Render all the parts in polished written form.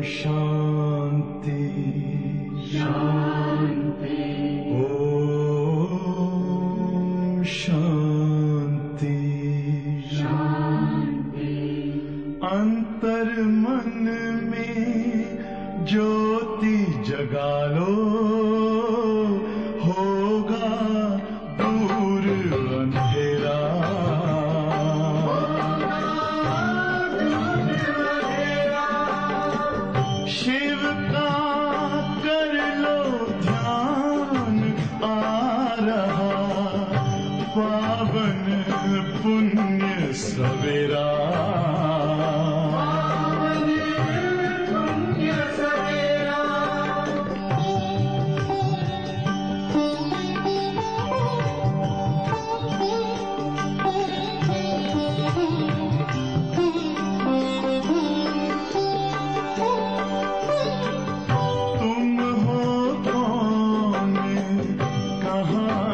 शांति शांति ओम शांति शांति। अंतर मन में ज्योति जगा लो, होगा दूर अंधेरा। शिव का कर लो ध्यान, आ रहा पावन पुण्य सवेरा।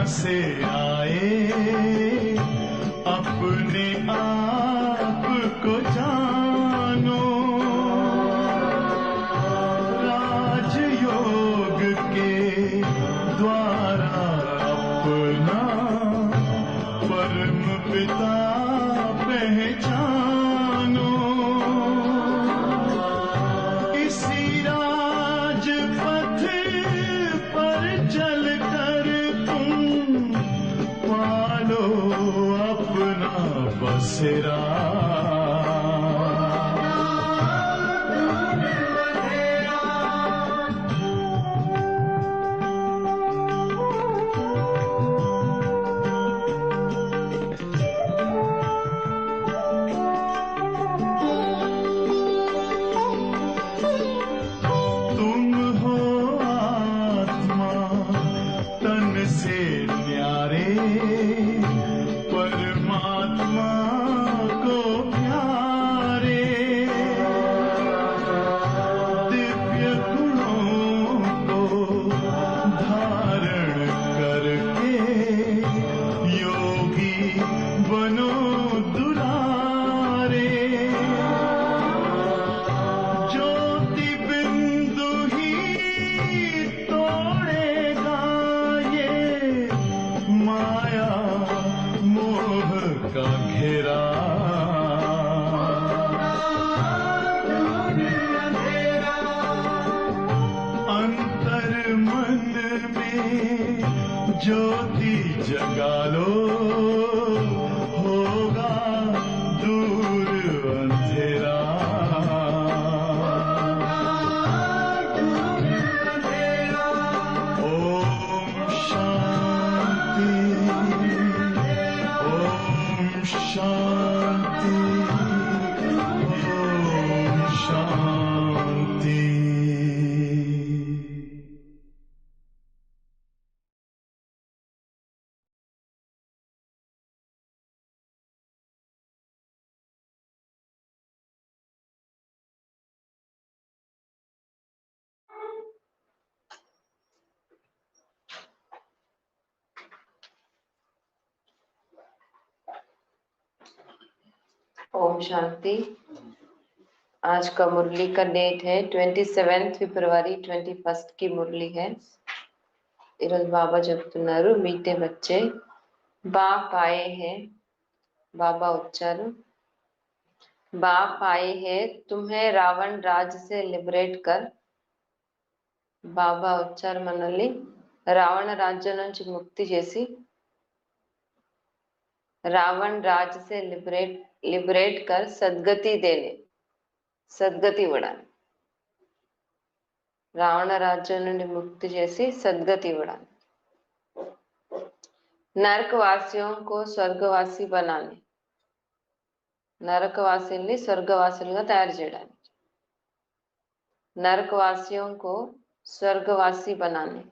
से आए अपने आप को जानो, राजयोग के द्वारा अपना परम पिता पहचानो। इसी राजपथ पर चलकर पालो अपना बसेरा। तुम हो आत्मा तन से न्यारे, परमात्मा को प्यारे। दिव्य गुणों को धारण करके योगी बनो दुलारे। ज्योति बिंदु ही तोड़ेगा ये माया मोह का घेरा। अंतर मन में ज्योति जगा लो, होगा दूर अंधेरा। ओम शांति ओम शांति ओम शांति। ओम शांति। आज का मुरली का डेट है 27 ఫిబ్రవరి 21 की मुरली है। ఈరోజు బాబా చెప్తున్నారు, మీటే बच्चे बाप आए हैं। बाबा వచ్చారు, बाप आए हैं तुम्हें रावण राज से लिबरेट कर। బాబా వచ్చారు మనల్ని రావణ రాజ్యం నుంచి ముక్తి చేసి, रावण राज से लिबरेट कर सदगति देने, సద్గతి ఇవ్వడానికి. రావణ రాజ్యం నుండి ముక్తి చేసి సద్గతి ఇవ్వడానికి. నరకవాసిयों को స్వర్గవాసి बनाने, నరకవాసుల్ని స్వర్గవాసులుగా తయారు చేయడానికి. నరకవాసిयों को स्वर्गवासी बनाने।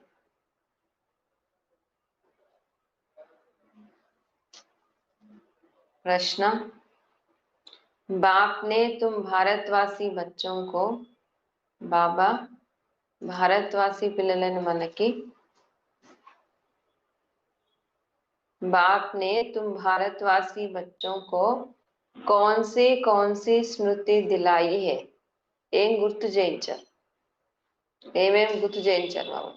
प्रश्न, बाप ने तुम भारतवासी बच्चों को, बाबा भारतवासी పిల్లలను మనకి, बाप ने तुम भारतवासी बच्चों को कौन सी स्मृति दिलाई है, ఏం గుర్తు చేయించారు? ఏమేమి గుర్తు చేయించారు బాబు?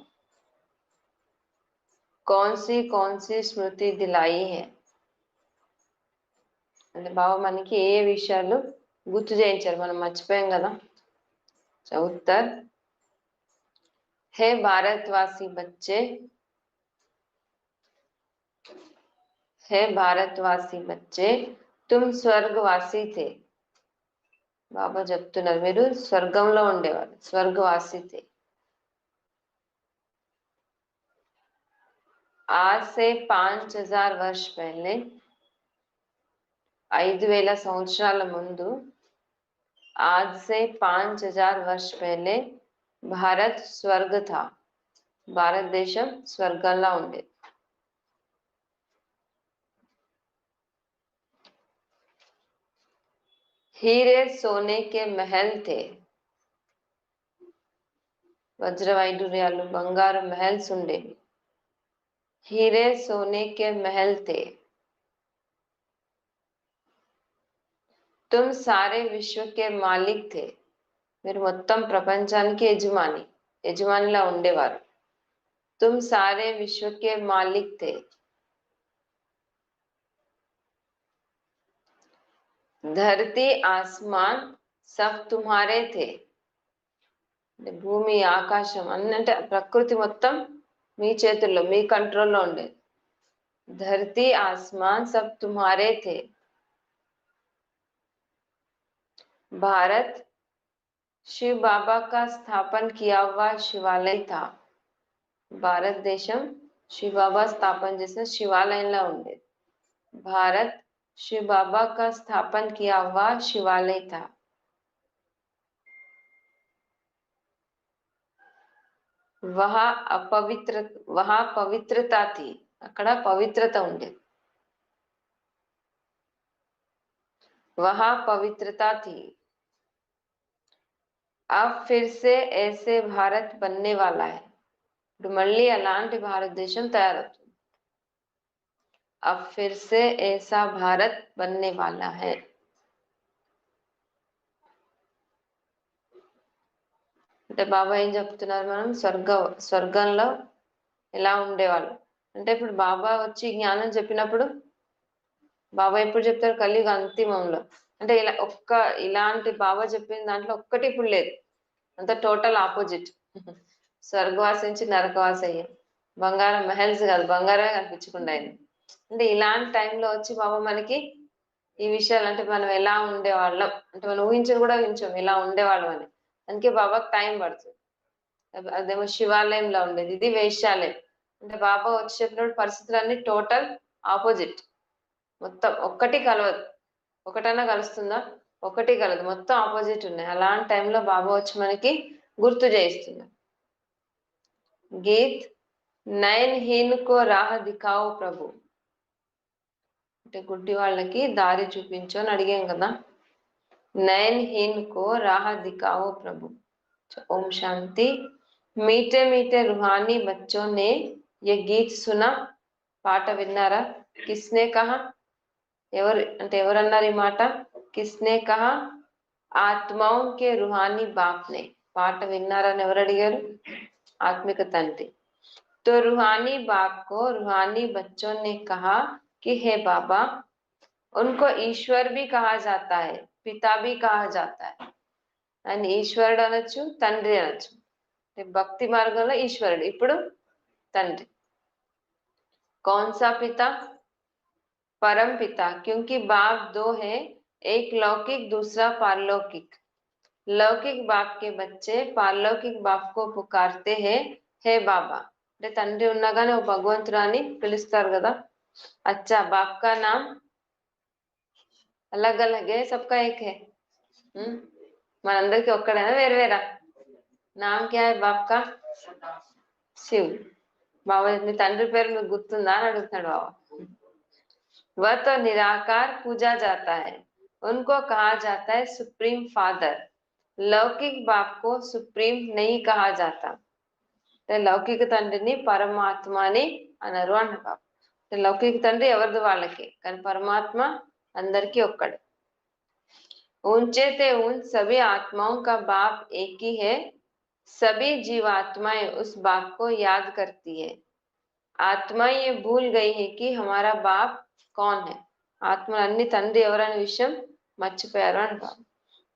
कौन सी స్మృతి దిలాయి హై అంటే బాబా మనకి ఏ విషయాలు గుర్తు చేయించారు? మనం మర్చిపోయాం కదా. उत्तर है भारतवासी बच्चे, है भारतवासी बच्चे तुम स्वर्गवासी थे. బాబా చెప్తున్నారు మీరు స్వర్గంలో ఉండేవారు, స్వర్గవాసి थे. आज से 5000 वर्ष पहले 5000 సంవత్సరాల ముందు आज से 5000 वर्ष पहले भारत स्वर्ग था. భారతదేశం స్వర్గంలా ఉండేది. हीरे सोने के महल थे. వజ్ర వైడూర్యాలు బంగారు మహల్స్ ఉండేవి. हीरे सोने के महल थे. तुम सारे विश्व के मालिक थे. మీరు మొత్తం ప్రపంచానికి యజమానిలా ఉండేవారు. तुम सारे विश्व के मालिक थे. धरती आसमान सब तुम्हारे थे. భూమి ఆకాశం అన్నంటే ప్రకృతి మొత్తం మీ చేతుల్లో, మీ కంట్రోల్లో ఉండేది. धरती आसमान सब तुम्हारे थे. भारत शिव बाबा का स्थापन किया हुआ शिवालय था. భారతదేశం శివ బాబా స్థాపన చేసిన శివాలయంలా ఉండేది. भारत शिव बाबा का स्थापन किया हुआ शिवालय था. वहाँ पवित्रता थी. అక్కడ పవిత్రత ఉండేది. वहाँ पवित्रता थी. अब फिर से ऐसे भारत बनने वाला है. ఇప్పుడు మళ్ళీ అలాంటి భారతదేశం తయారవుతుంది. अब फिर से ऐसा भारत बनने वाला है. అంటే బాబా ఏం చెప్తున్నారు? మనం స్వర్గంలో ఎలా ఉండేవాళ్ళు అంటే, ఇప్పుడు బాబా వచ్చి జ్ఞానం చెప్పినప్పుడు బాబా ఎప్పుడు చెప్తారు? కలియుగ అంతిమంలో. అంటే ఇలాంటి బాబా చెప్పిన దాంట్లో ఒక్కటి ఇప్పుడు లేదు, అంత టోటల్ ఆపోజిట్. స్వర్గవాసి నుంచి నరకవాసి అయ్యాం. బంగారం మహల్స్ కాదు, బంగారమే కనిపించకుండా అయింది. అంటే ఇలాంటి టైంలో వచ్చి బాబా మనకి ఈ విషయాలు, అంటే మనం ఎలా ఉండేవాళ్ళం అంటే మనం ఊహించని కూడా ఊహించాం ఇలా ఉండేవాళ్ళం అని. అందుకే బాబాకి టైం పడుతుంది. అదేమో శివాలయంలో ఉండేది, ఇది వేశ్యాలయం. అంటే బాబా వచ్చి చెప్పినప్పుడు పరిస్థితులన్నీ టోటల్ ఆపోజిట్. మొత్తం ఒక్కటి కలవదు. ఒకటన్నా కలుస్తుందా? ఒకటి కలదు, మొత్తం ఆపోజిట్ ఉన్నాయి. అలాంటి టైంలో బాబా వచ్చి మనకి గుర్తు చేయిస్తున్నారు. గీత్ నయన్ హీన్ కో రాహ దిఖాओ ప్రభు. అంటే గుడ్డి వాళ్ళకి దారి చూపించు అని అడిగాం కదా. నయన్ హీన్ కో రాహ దిఖాओ ప్రభు. ఓం శాంతి. మీటే మీటే रूहानी बच्चों ने ये गीत सुना. పాట విన్నారా? కిస్నే కహా, ఎవరన్నారు ఈ మాట? కిస్నే కహా? ఆత్మాओं के रूहानी बाप ने. పాట విన్నారని ఎవరు అడిగారు? ఆత్మిక తండ్రి. तो रूहानी बाप को रूहानी बच्चों ने कहा कि हे बाबा, उनको ईश्वर भी कहा जाता है, पिता भी कहा जाता है. ఆయన ఈశ్వరుడు అనొచ్చు, తండ్రి అనొచ్చు. భక్తి మార్గంలో ఈశ్వరుడు, ఇప్పుడు తండ్రి. कौन सा पिता? परम पिता. क्योंकि बाप दो है, एक लौकिक दूसरा पारलौकिक. लौकिक बाप के बच्चे पारलौकिक बाप को पुकारते हैं हे बाबा. అంటే తండ్రి ఉన్నగానే ఓ భగవంతుడు అని పిలుస్తారు కదా. అచ్చా, బాప్ కా నామ్ अलग अलग है, सबका एक है. మనందరికి ఒక్కడేనా వేరువేరా? నామ్ క్యా హై బాప్ కా? శివ్. బాబా మీ తండ్రి పేరు మీకు గుర్తుందా అని అడుగుతున్నాడు బాబా. वह तो निराकार पूजा जाता है, उनको कहा जाता है सुप्रीम फादर. लौकिक बाप को सुप्रीम नहीं कहा जाता. లౌకిక తండ్రిని పరమాత్మ అని అన్నారు అంట బాబా. లౌకిక తండ్రి ఎవరిది వాళ్ళకి, కానీ పరమాత్మ అందరికీ ఒక్కడే. ऊंचे ते ऊंच सभी आत्माओं का बाप एक ही है, सभी जीवात्माएं उस बाप को याद करती है। आत्मा ये भूल गई है कि हमारा बाप कौन है। आत्मा अन्नी తండ్రి ఎవరనే విషయం మర్చిపోయారు అంట।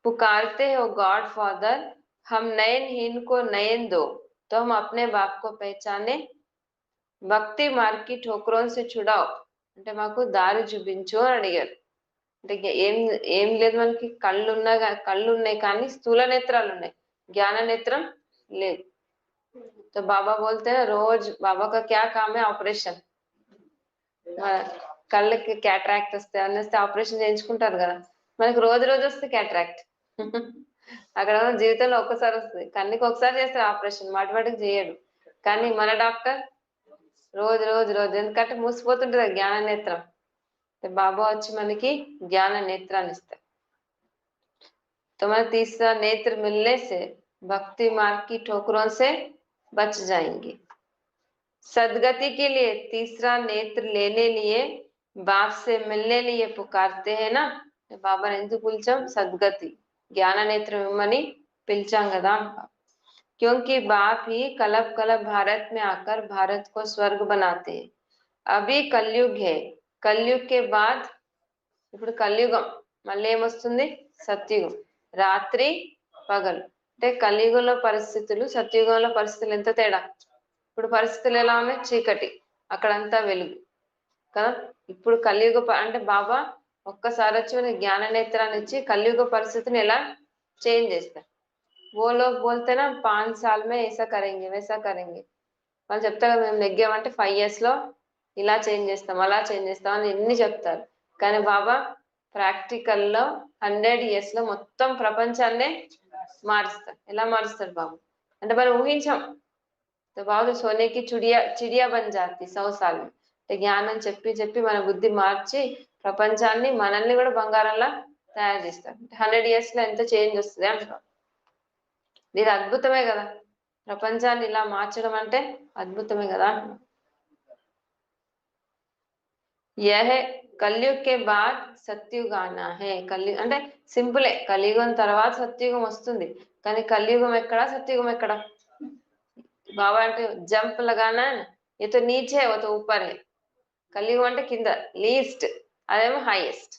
पुकारते हो गॉड फादर, हम नयनहीन को नयन दो तो हम अपने बाप को पहचाने। భక్తి మార్కి ठोकरों से छुड़ाओ అంటే మాకు దారి చూపించు అని అడిగారు। అంటే ఏం ఏం లేదు, మనకి కళ్ళు ఉన్నాయి కానీ స్థూల నేత్రాలు ఉన్నాయి, జ్ఞాన నేత్రం లేదు। तो बाबा बोलते हैं रोज, बाबा का क्या काम है, ऑपरेशन। కళ్ళకి క్యాట్రాక్ట్ వస్తే అన్నీ వస్తే ఆపరేషన్ చేయించుకుంటారు కదా, మనకి రోజు రోజు వస్తే క్యాట్రాక్ట్ అక్కడ జీవితంలో ఒక్కసారి వస్తుంది, కన్నుకి ఒకసారి చేస్తారు ఆపరేషన్, మాటిమాటికి చేయడు। కానీ మన డాక్టర్ రోజు రోజు రోజు, ఎందుకంటే మూసిపోతుంటది జ్ఞాన నేత్రం। బాబా వచ్చి మనకి జ్ఞాన నేత్రాన్ని ఇస్తారు। तो मैं तीसरा नेत्र मिलने से भक्ति मार्ग की ठोकरों से बच जाएंगे। सदगति के लिए तीसरा नेत्र लेने लिए बाप से मिलने लिए पुकारते हैं ना। बाबा ఎందుకు పిలిచాం, సద్గతి జ్ఞాన నేత్రం ఇమ్మని పిలిచాం కదా। क्योंकि बाप ही कलब कलब भारत में आकर भारत को स्वर्ग बनाते हैं। अभी कलयुग है, कलयुग के बाद ఇప్పుడు కలియుగం మళ్ళీ ఏమొస్తుంది, సత్యుగం, రాత్రి పగలు। అంటే కలియుగంలో పరిస్థితులు సత్యుగంలో పరిస్థితులు ఎంత తేడా। ఇప్పుడు పరిస్థితులు ఎలా ఉన్నాయి, చీకటి, అక్కడంతా వెలుగు కదా। ఇప్పుడు కలియుగ అంటే బాబా ఒక్కసారి వచ్చి మనకి జ్ఞాన నేత్రాన్ని ఇచ్చి కలియుగ పరిస్థితిని ఎలా చేంజ్ చేస్తారు। वो लोग बोलते ना 5 साल में ऐसा करेंगे वैसा करेंगे, వాళ్ళు చెప్తారు కదా, మేము నెగ్గామంటే 5 years లో ఇలా చేంజ్ చేస్తాం అలా చేంజ్ చేస్తాం అని ఎన్ని చెప్తారు। కానీ బాబా ప్రాక్టికల్లో 100 years లో మొత్తం ప్రపంచాన్నే మారుస్తారు। ఎలా మారుస్తారు బాబు అంటే మనం ఊహించాం। బాబు సోనేకి చిడియా బన్ జాతి 100 साल में, అంటే జ్ఞానం చెప్పి చెప్పి మన బుద్ధి మార్చి ప్రపంచాన్ని మనల్ని కూడా బంగారంలా తయారు చేస్తారు। 100 years లో ఎంత చేంజ్ వస్తుంది అంటారు। ఇది అద్భుతమే కదా, ప్రపంచాన్ని ఇలా మార్చడం అంటే అద్భుతమే కదా అంటున్నాం। यह कलयुग के बाद సత్యుగ ఆనా హే। కలియుగ అంటే సింపులే, కలియుగం తర్వాత సత్యుగం వస్తుంది, కానీ కలియుగం ఎక్కడ సత్యుగం ఎక్కడ। బాబా అంటే జంప్ लगाना है, ये तो नीचे है वो तो ऊपर है। కలియుగం అంటే కింద లీస్ట్, అదేమో హైయెస్ట్।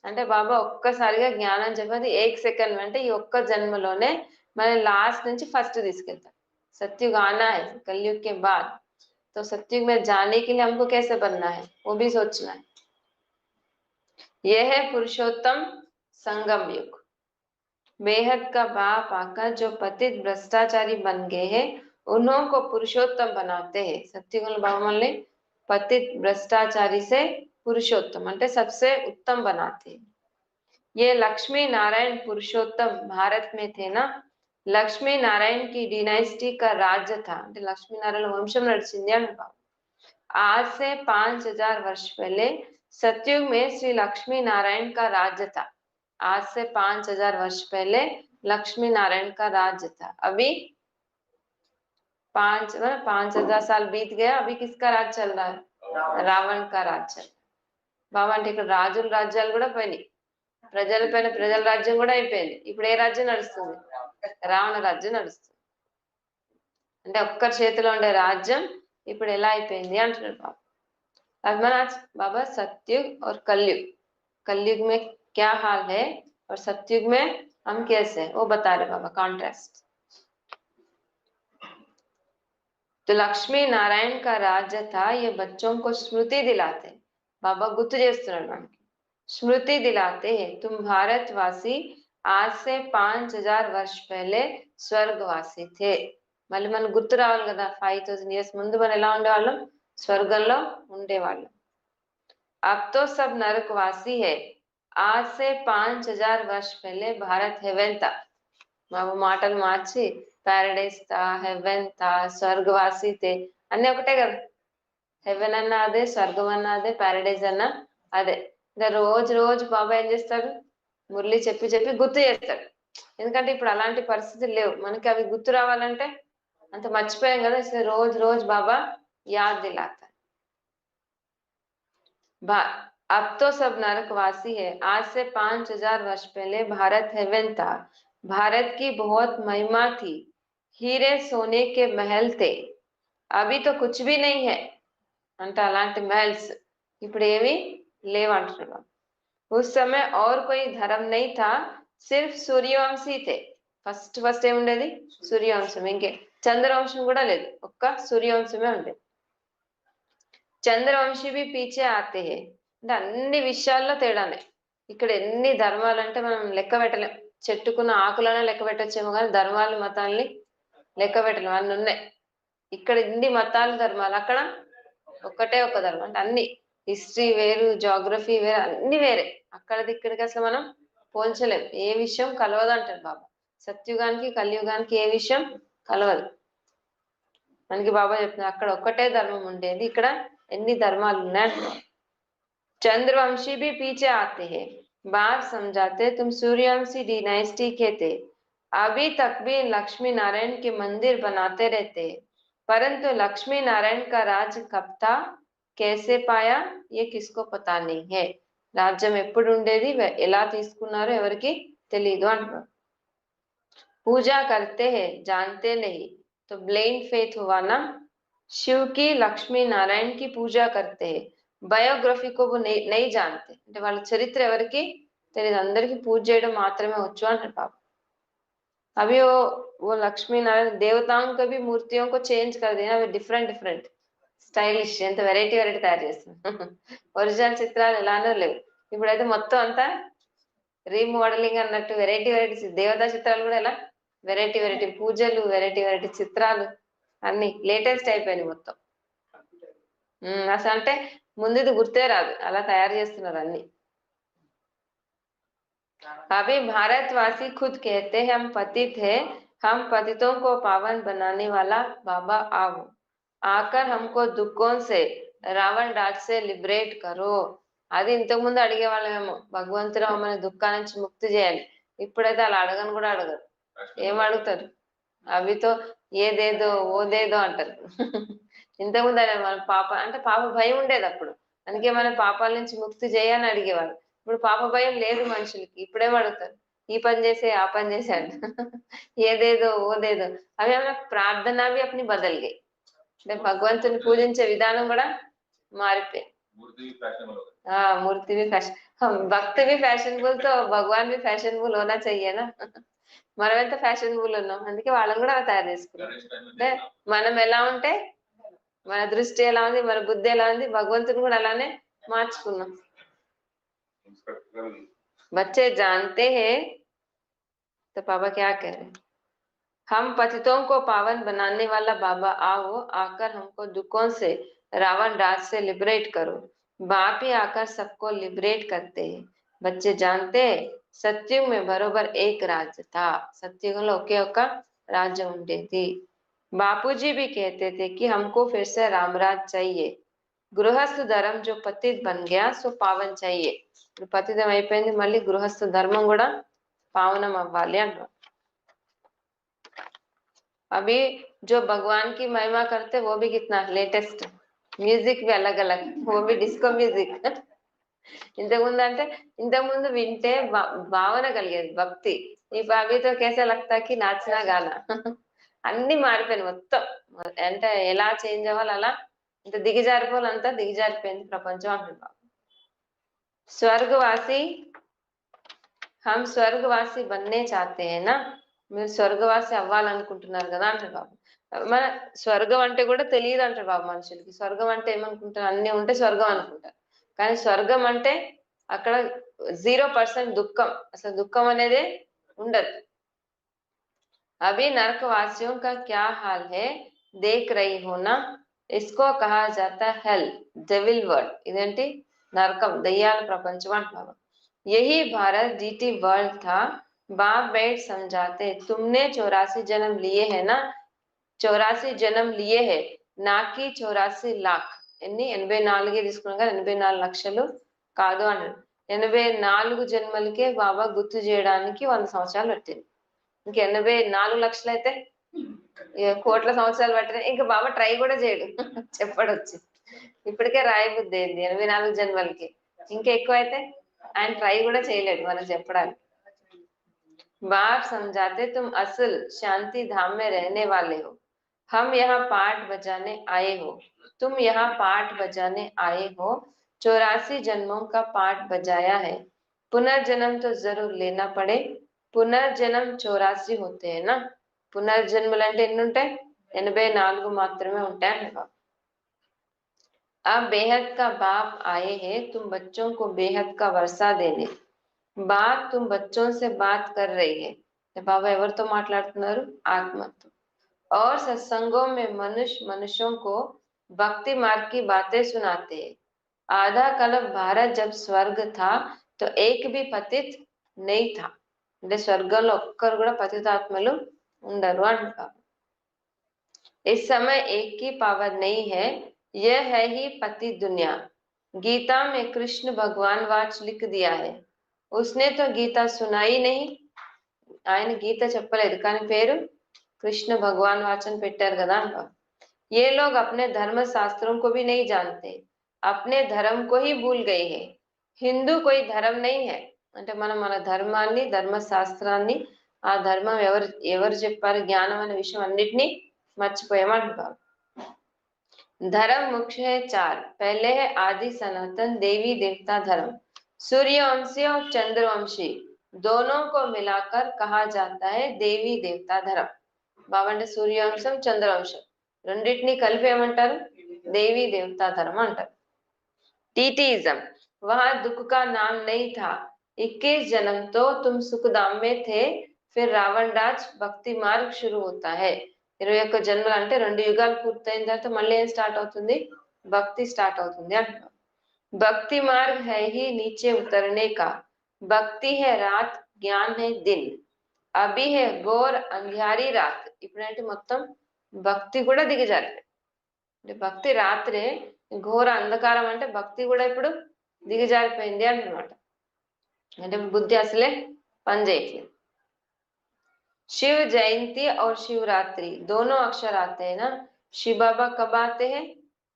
అంటే బాబా ఒక్కసారిగా జ్ఞానం చెప్పేది 1 సెకండ్ అంటే ఈ ఒక్క జన్మలోనే మన లాస్ట్ నుంచి ఫస్ట్ తీసుకెళ్తాం। सत्युग आना है कलयुग के बाद, तो सत्युग में जाने के लिए हमको कैसे बनना है वो भी सोचना है। यह है पुरुषोत्तम संगम युग। बेहद का बाप आकर जो पतित भ्रष्टाचारी बन गए हैं उन्हों को पुरुषोत्तम बनाते हैं। सत्युगल बाबा మనల్ని पतित भ्रष्टाचारी से पुरुषोत्तम అంటే सबसे उत्तम बनाते हैं। ये लक्ष्मी नारायण पुरुषोत्तम भारत में थे ना, लक्ष्मी नारायण की डिनाइस्टी का राज्य था అంటే లక్ష్మీ నారాయణ వంశం నడిచింది అంటారు। आज से 5000 वर्ष पहले सतयुग में श्री लक्ष्मी नारायण का राज्य था। आज से 5000 वर्ष पहले लक्ष्मी नारायण का राज्य था। अभी 5000 साल बीत गया, अभी किसका राज चल रहा है, रावण का राज चल रहा है। బాబా అంటే ఇక్కడ రాజుల రాజ్యాలు కూడా పోయినాయి, ప్రజల పైన ప్రజల రాజ్యం కూడా అయిపోయింది, ఇప్పుడు ఏ రాజ్యం నడుస్తుంది, రావణ రాజ్యం నడుస్తుంది। అంటే ఒక్కరి చేతిలో ఉండే రాజ్యం ఇప్పుడు ఎలా అయిపోయింది అంటున్నాడు బాబా। अभिमानाज बाबा सतयुग और कलयुग, कलयुग में क्या हाल है और सतयुग में हम कैसे हैं वो बता रहे बाबा, कॉन्ट्रास्ट। तो लक्ष्मी नारायण का राज्य था, ये बच्चों को स्मृति दिलाते, बाबा गुर्तु చేస్తున్నాడు మనకి, स्मृति दिलाते हैं तुम भारतवासी आज से 5000 वर्ष पहले स्वर्गवासी थे। మళ్ళీ మనం గుర్తు రావాలి కదా, 5000 years ముందు మనం ఎలా ఉండేవాళ్ళం, స్వర్గంలో ఉండేవాళ్ళం। अब तो सब नरकवासी है, आज से 5000 वर्ष पहले भारत हेवन था। బాబు మాటలు మార్చి ప్యారడైస్ తా, హెవెన్ తా, స్వర్గవాసి తే అన్ని ఒకటే కదా, హెవెన్ అన్నా అదే, స్వర్గం అన్నా అదే, ప్యారడైజ్ అన్నా అదే। ఇంకా రోజు రోజు బాబా ఏం చేస్తాడు, మురళి చెప్పి చెప్పి గుర్తు చేస్తాడు, ఎందుకంటే ఇప్పుడు అలాంటి పరిస్థితులు లేవు మనకి, అవి గుర్తు రావాలంటే అంత మర్చిపోయాం కదా, రోజు రోజు బాబా యాద్ దిలాతా। अब तो सब नरकवासी है। आज से 5000 वर्ष पहले भारत हेवन था। भारत की बहुत महिमा थी। हीरे सोने के महल थे। अभी तो कुछ भी नहीं है అంటే అలాంటి महल्स ఇప్పుడు ఏమీ లేవంటున్నాడు। उस समय और कोई धर्म नहीं था, सिर्फ सूर्यवंशी थे। ఫస్ట్ ఫస్ట్ ఏముండేది సూర్యవంశం, ఇంకే చంద్రవంశం కూడా లేదు, ఒక్క సూర్యవంశమే ఉండేది। చంద్రవంశీ भी पीछे आते हैं అంటే అన్ని విషయాల్లో తేడానే। ఇక్కడ ఎన్ని ధర్మాలు అంటే మనం లెక్క పెట్టలేం, చెట్టుకున్న ఆకులనే లెక్క పెట్టొచ్చేమో కానీ ధర్మాలు మతాల్ని లెక్క పెట్టలేం, అన్ని ఉన్నాయి। ఇక్కడ ఇన్ని మతాలు ధర్మాలు, అక్కడ ఒక్కటే ఒక ధర్మం అంటే అన్ని హిస్టరీ వేరు, జాగ్రఫీ వేరు, అన్ని వేరే। అక్కడిది ఇక్కడికి అసలు మనం పోల్చలేం, ఏ విషయం కలవదు అంటారు బాబా। సత్యుగానికి కలియుగానికి ఏ విషయం కలవదు। మనకి బాబా చెప్తున్నారు అక్కడ ఒక్కటే ధర్మం ఉండేది, ఇక్కడ ఎన్ని ధర్మాలు ఉన్నాయి అంటున్నారు। चंद्रवंशी भी पीछे आते हैं। बाप समझाते तुम सूर्यवंशी डिनाइस्टी के थे, अभी तक भी लक्ष्मी नारायण के मंदिर बनाते रहते हैं, परंतु लक्ष्मी नारायण का राज कब था, कैसे पाया, ये किसको पता नहीं है। రాజ్యం ఎప్పుడు ఉండేది, ఎలా తీసుకున్నారో ఎవరికి తెలియదు అంటున్నారు। पूजा करते हैं जानते नहीं, तो ब्लाइंड फेथ हुआ ना। शिव की लक्ष्मी नारायण की पूजा करते हैं, బయోగ్రఫీ को वो नहीं जानते అంటే వాళ్ళ చరిత్ర ఎవరికి తెలియదు, అందరికి పూజ చేయడం మాత్రమే వచ్చు అంటారు పాప। अभी वो लक्ष्मी नारायण देवताओं को भी मूर्तियों को चेंज कर देना, अभी डिफरेंट डिफरेंट స్టైలిష్ ఎంత వెరైటీ వెరైటీ తయారు చేస్తున్నారు। ఒరిజినల్ చిత్రాలు ఎలానో లేవు, ఇప్పుడైతే మొత్తం అంతా రీమోడలింగ్ అన్నట్టు వెరైటీ వెరైటీ దేవతా చిత్రాలు కూడా ఎలా వెరైటీ వెరైటీ పూజలు, వెరైటీ వెరైటీ చిత్రాలు అన్ని లేటెస్ట్ అయిపోయినాయి మొత్తం। అసలు అంటే ముందుది గుర్తే రాదు, అలా తయారు చేస్తున్నారు అన్ని। अभी भारतवासी खुद कहते हैं हम पतित है, हम पतितों को पावन बनाने वाला बाबा आओ, आकर हमको दुखों से रावण राज से लिबरेट करो। అది ఇంతకు ముందు అడిగే వాళ్ళమేమో భగవంతుడు మన దుఃఖాల నుంచి ముక్తి చేయాలి, ఇప్పుడైతే అలా అడగను కూడా అడగరు। ఏం అడుగుతారు, అవితో ఏదేదో ఓదేదో అంటారు। ఇంతకుముందు అదే మన పాప అంటే పాప భయం ఉండేది అప్పుడు, అందుకే మన పాపాల నుంచి ముక్తి చేయని అడిగేవాళ్ళు। ఇప్పుడు పాప భయం లేదు మనుషులకి, ఇప్పుడేం అడుగుతారు, ఈ పని చేసే ఆ పని చేసే అంట। ఏదేదో ఓదేదో అవి ఏమైనా ప్రార్థన भी अपनी बदल गई, అంటే భగవంతుని పూజించే విధానం కూడా మారిపోయింది। हाँ मूर्ति भी फैशन, हम भक्त भी फैशनेबल तो भगवान भी फैशनेबल होना चाहिए ना। మనమైతే ఫ్యాషనబుల్ ఉన్నాం, అందుకే వాళ్ళని కూడా అలా తయారు చేసుకున్నాం। అంటే మనం ఎలా ఉంటే మన దృష్టి ఎలా ఉంది, మన బుద్ధి ఎలా ఉంది, భగవంతుని కూడా అలానే మార్చుకున్నాం। बच्चे जानते हैं, तो पापा क्या कह रहे हैं, हम पतितों को पावन बनाने वाला बाबा आओ, आकर हमको दुखों से रावण राज से लिबरेट करो। बाप ही आकर सबको लिबरेट करते हैं। बच्चे जानते हैं सत्युग में बरोबर एक राज्य था, सत्युगंలో ఒకే ఒక్క రాజ్యం ఉండేది। बापूजी भी कहते थे कि हमको फिर से रामराज चाहिए, गृहस्थ धर्म जो पतित बन गया सो पावन चाहिए। ఇప్పుడు పతితం అయిపోయింది, మళ్ళీ గృహస్థ ధర్మం కూడా పావనం అవ్వాలి అంటారు। अभी जो भगवान की महिमा करते वो भी कितना लेटेस्ट, म्यूजिक भी अलग अलग, वो भी डिस्को म्यूजिक। ఇంతకుముందు అంటే ఇంతకుముందు వింటే భావన కలిగేది భక్తి, ఇప్పుడు అవి తో కేసే లగ్తా కి నాచనా గానా అన్ని మారిపోయింది మొత్తం। అంటే ఎలా చేంజ్ అవ్వాలి అలా ఇంత దిగజారిపోవాలి, అంతా దిగజారిపోయింది ప్రపంచం అంటున్నాం। స్వర్గవాసి हम స్వర్గవాసి बनने चाहते हैं ना, మీరు స్వర్గవాసి అవ్వాలనుకుంటున్నారు కదా అంటారు బాబు। మన స్వర్గం అంటే కూడా తెలియదు అంటారు బాబు మనుషులకి। స్వర్గం అంటే ఏమనుకుంటారు, అన్ని ఉంటే స్వర్గం అనుకుంటారు, కానీ స్వర్గం అంటే అక్కడ 0% దుఃఖం, అసలు దుఃఖం అనేది ఉండదు। अभी नरकवासियों का क्या हाल है देख रही हो ना, इसको कहा जाता है हेल, डेविल वर्ल्ड। ఇదేంటి నరకం, దయ్యాల ప్రపంచం అంటారు। यही भारत डीटी वर्ल्ड था। बाप बैठ समझाते तुमने 84 जन्म लिए है ना, 84 जन्म लिए है ना कि 84 लाख। ఎన్ని 84 తీసుకున్నాం కదా, 84 లక్షలు కాదు అన్నాడు। 84 జన్మలకే బాబా గుర్తు చేయడానికి 100 సంవత్సరాలు పట్టింది, ఇంక 84 లక్షలు అయితే కోట్ల సంవత్సరాలు పట్టిన ఇంకా బాబా ట్రై కూడా చేయడు చెప్పడు వచ్చి। ఇప్పటికే రాయబుద్ధి అయింది 84 జన్మలకి, ఇంకా ఎక్కువ అయితే ఆయన ట్రై కూడా చేయలేడు మనం చెప్పడానికి. बाप समझाते तुम असल शांति धाम में रहने वाले हो, हम यहाँ पाठ बजाने आए हो, तुम यहाँ पाठ बजाने आए हो, 84 जन्मों का पाठ बजाया है, पुनर्जन्म तो जरूर लेना पड़े, పునర్జన్మ 84 होते हैं ना, పునర్జన్మలు అంటే ఎన్ని ఉంటాయి? 84 మాత్రమే ఉంటాయి. अब बेहद का बाप आए हैं तुम बच्चों को बेहद का वर्षा देने, बाप तुम बच्चों से बात कर रही है, बाबा ఎవరితో మాట్లాడుతున్నారు? ఆత్మతో. और सत्संगों में मनुष्य मनुष्यों को भक्ति मार्ग की बातें सुनाते हैं, आधा कल्प भारत जब स्वर्ग था तो एक भी पतित नहीं था, అంటే స్వర్గంలో ఒక్కరు కూడా పతితాత్మలు ఉండరు అంటారు. इस समय एक की पावर नहीं है, यह है ही पति दुनिया, गीता में कृष्ण भगवान वाच लिख दिया है, उसने तो गीता सुनाई नहीं, ఆయన గీత చెప్పలేదు కానీ పేరు కృష్ణ భగవాన్ వాచన్ పెట్టారు కదా అంట. ये लोग अपने धर्म शास्त्रों को भी नहीं जानते, अपने धर्म को ही भूल गए हैं, హిందూ कोई धर्म नहीं है, అంటే మనం మన ధర్మాన్ని ధర్మ శాస్త్రాన్ని ఆ ధర్మం ఎవరు ఎవరు చెప్పారు జ్ఞానం అనే విషయం అన్నిటినీ మర్చిపోయామంటారు. धर्म मुख्य है 4, पहले है आदि सनातन देवी देवता धर्म, सूर्यवंशी और चंद्रवंशी दोनों को मिलाकर कहा जाता है देवी देवता धर्म. బాబా అంటే సూర్యవంశం చంద్రవంశం రెండింటినీ కలిపి ఏమంటారు? देवी देवता धर्म अंटार. टीटीइज्म, वहां दुख का नाम नहीं था, 21 जन्म तो तुम सुखधाम में थे, फिर रावण राज भक्ति मार्ग शुरू होता है. 21 జన్మలు అంటే 2 యుగాలు పూర్తయిన తర్వాత మళ్ళీ ఏం స్టార్ట్ అవుతుంది? భక్తి స్టార్ట్ అవుతుంది అంటారు. भक्ति मार्ग है ही नीचे उतरने का, भक्ति है रात, ज्ञान है दिन, अभी है घोर अंधियारी रात. ఇప్పుడంటే మొత్తం భక్తి కూడా దిగజారి, అంటే భక్తి రాత్రే, ఘోర అంధకారం అంటే భక్తి కూడా ఇప్పుడు దిగజారిపోయింది అన్నమాట. అంటే బుద్ధి అసలే పనిచేయట్లేదు. शिव जयंती और शिवरात्रि दोनों अक्षर आते हैं ना, शिव बाबा कब आते हैं?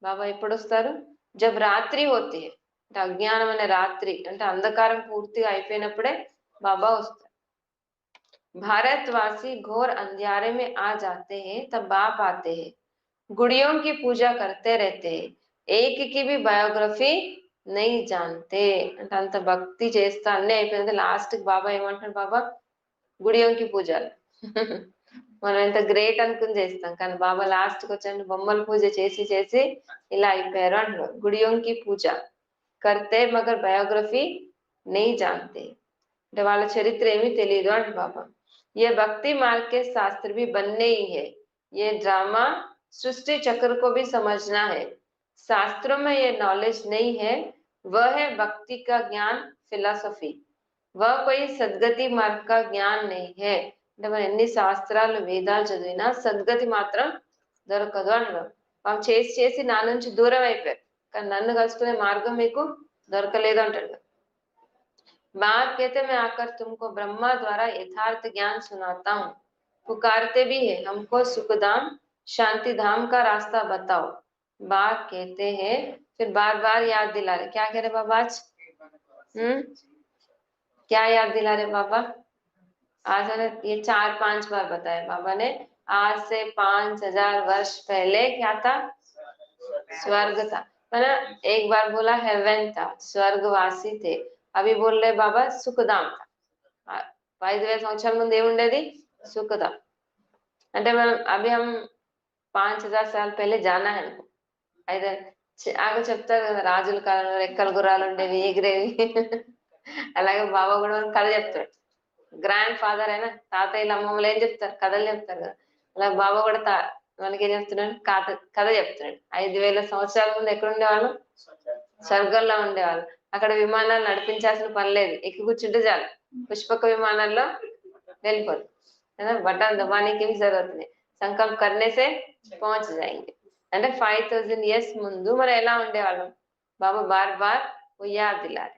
बाबा ఎప్పుడు వస్తారు? जब रात्रि होती है, అంటే అజ్ఞానం అనే రాత్రి అంటే అంధకారం పూర్తిగా అయిపోయినప్పుడే బాబా వస్తారు. भारतवासी घोर अंधियारे में आ जाते हैं तब बाप आते हैं, गुड़ियों की पूजा करते रहते हैं, एक की भी బయోగ్రఫీ नहीं जानते, అంటే అంత భక్తి చేస్తా అన్నీ అయిపోయింది లాస్ట్ బాబా ఏమంటారు? బాబా గుడియోంకి పూజలు మనం ఎంత గ్రేట్ అనుకుని చేస్తాం కానీ బాబా లాస్ట్ కి వచ్చి బొమ్మల పూజ చేసి చేసి ఇలా అయిపోయారు అంటారు. గుడియోంకి పూజ కర్తే మగర్ బయోగ్రఫీ नहीं जानते, అంటే వాళ్ళ చరిత్ర ఏమీ తెలియదు అంట బాబా. ये भक्ति मार्ग के शास्त्र भी बनने ही है, ये ड्रामा सृष्टि चक्र को भी समझना है, शास्त्रों में ये नॉलेज नहीं है, वह है भक्ति का ज्ञान फिलॉसफी, वह कोई सद्गति मार्ग का ज्ञान नहीं है. అంటే మనం ఎన్ని శాస్త్రాలు వేదాలు చదివినా సద్గతి మాత్రం దొరకదు అంటారు. వాళ్ళు చేసి చేసి నా నుంచి దూరం అయిపోయారు కానీ నన్ను కలుసుకునే మార్గం మీకు దొరకలేదు అంటాడు. बाप कहते मैं आकर तुमको ब्रह्मा द्वारा यथार्थ ज्ञान सुनाता हूँ, पुकारते भी है हमको सुखधाम शांति धाम का रास्ता बताओ. बाप कहते हैं फिर बार बार याद दिला रहे, क्या कह रहे बाबा आज? क्या याद दिला रहे बाबा आज? ये 4-5 बार बताया बाबा ने. आज से 5000 वर्ष पहले क्या था? स्वर्ग था, है ना. एक बार बोला हेवन था, स्वर्गवासी थे. అవి బోల్లే బాబా సుఖధాం. 5000 సంవత్సరాల ముందు ఏముండేది? సుఖధాం. అంటే మనం అభి హమ్ 5000 साल पहले जाना है हमको. అయితే ఆగో చెప్తారు కదా రాజుల కాలంలో రెక్కల గుర్రాలు ఉండేవి ఎగిరేవి అలాగే బాబా కూడా మనం కథ చెప్తాడు. గ్రాండ్ ఫాదర్ అయినా తాతయ్యలు అమ్మమ్మలు ఏం చెప్తారు? కథలు చెప్తారు కదా. అలా బాబా కూడా మనకి ఏం చెప్తున్నాడు? కథ చెప్తున్నాడు. 5000 సంవత్సరాల ముందు ఎక్కడ ఉండేవాళ్ళు? స్వర్గంలో ఉండేవాళ్ళు. అక్కడ విమానాలు నడిపించాల్సిన పని లేదు, ఎక్కి కూర్చుంటే చాలు పుష్పక విమానాల్లో వెళ్ళిపోదు. బటన్ దబానే కి జరూరత్ नहीं, సంకల్ప్ करने से पहुंच जाएंगे. అంటే 5000 ఇయర్స్ ముందు మనం ఎలా ఉండేవాళ్ళం? బాబా బార్ బార్ యాద్ దిలారే.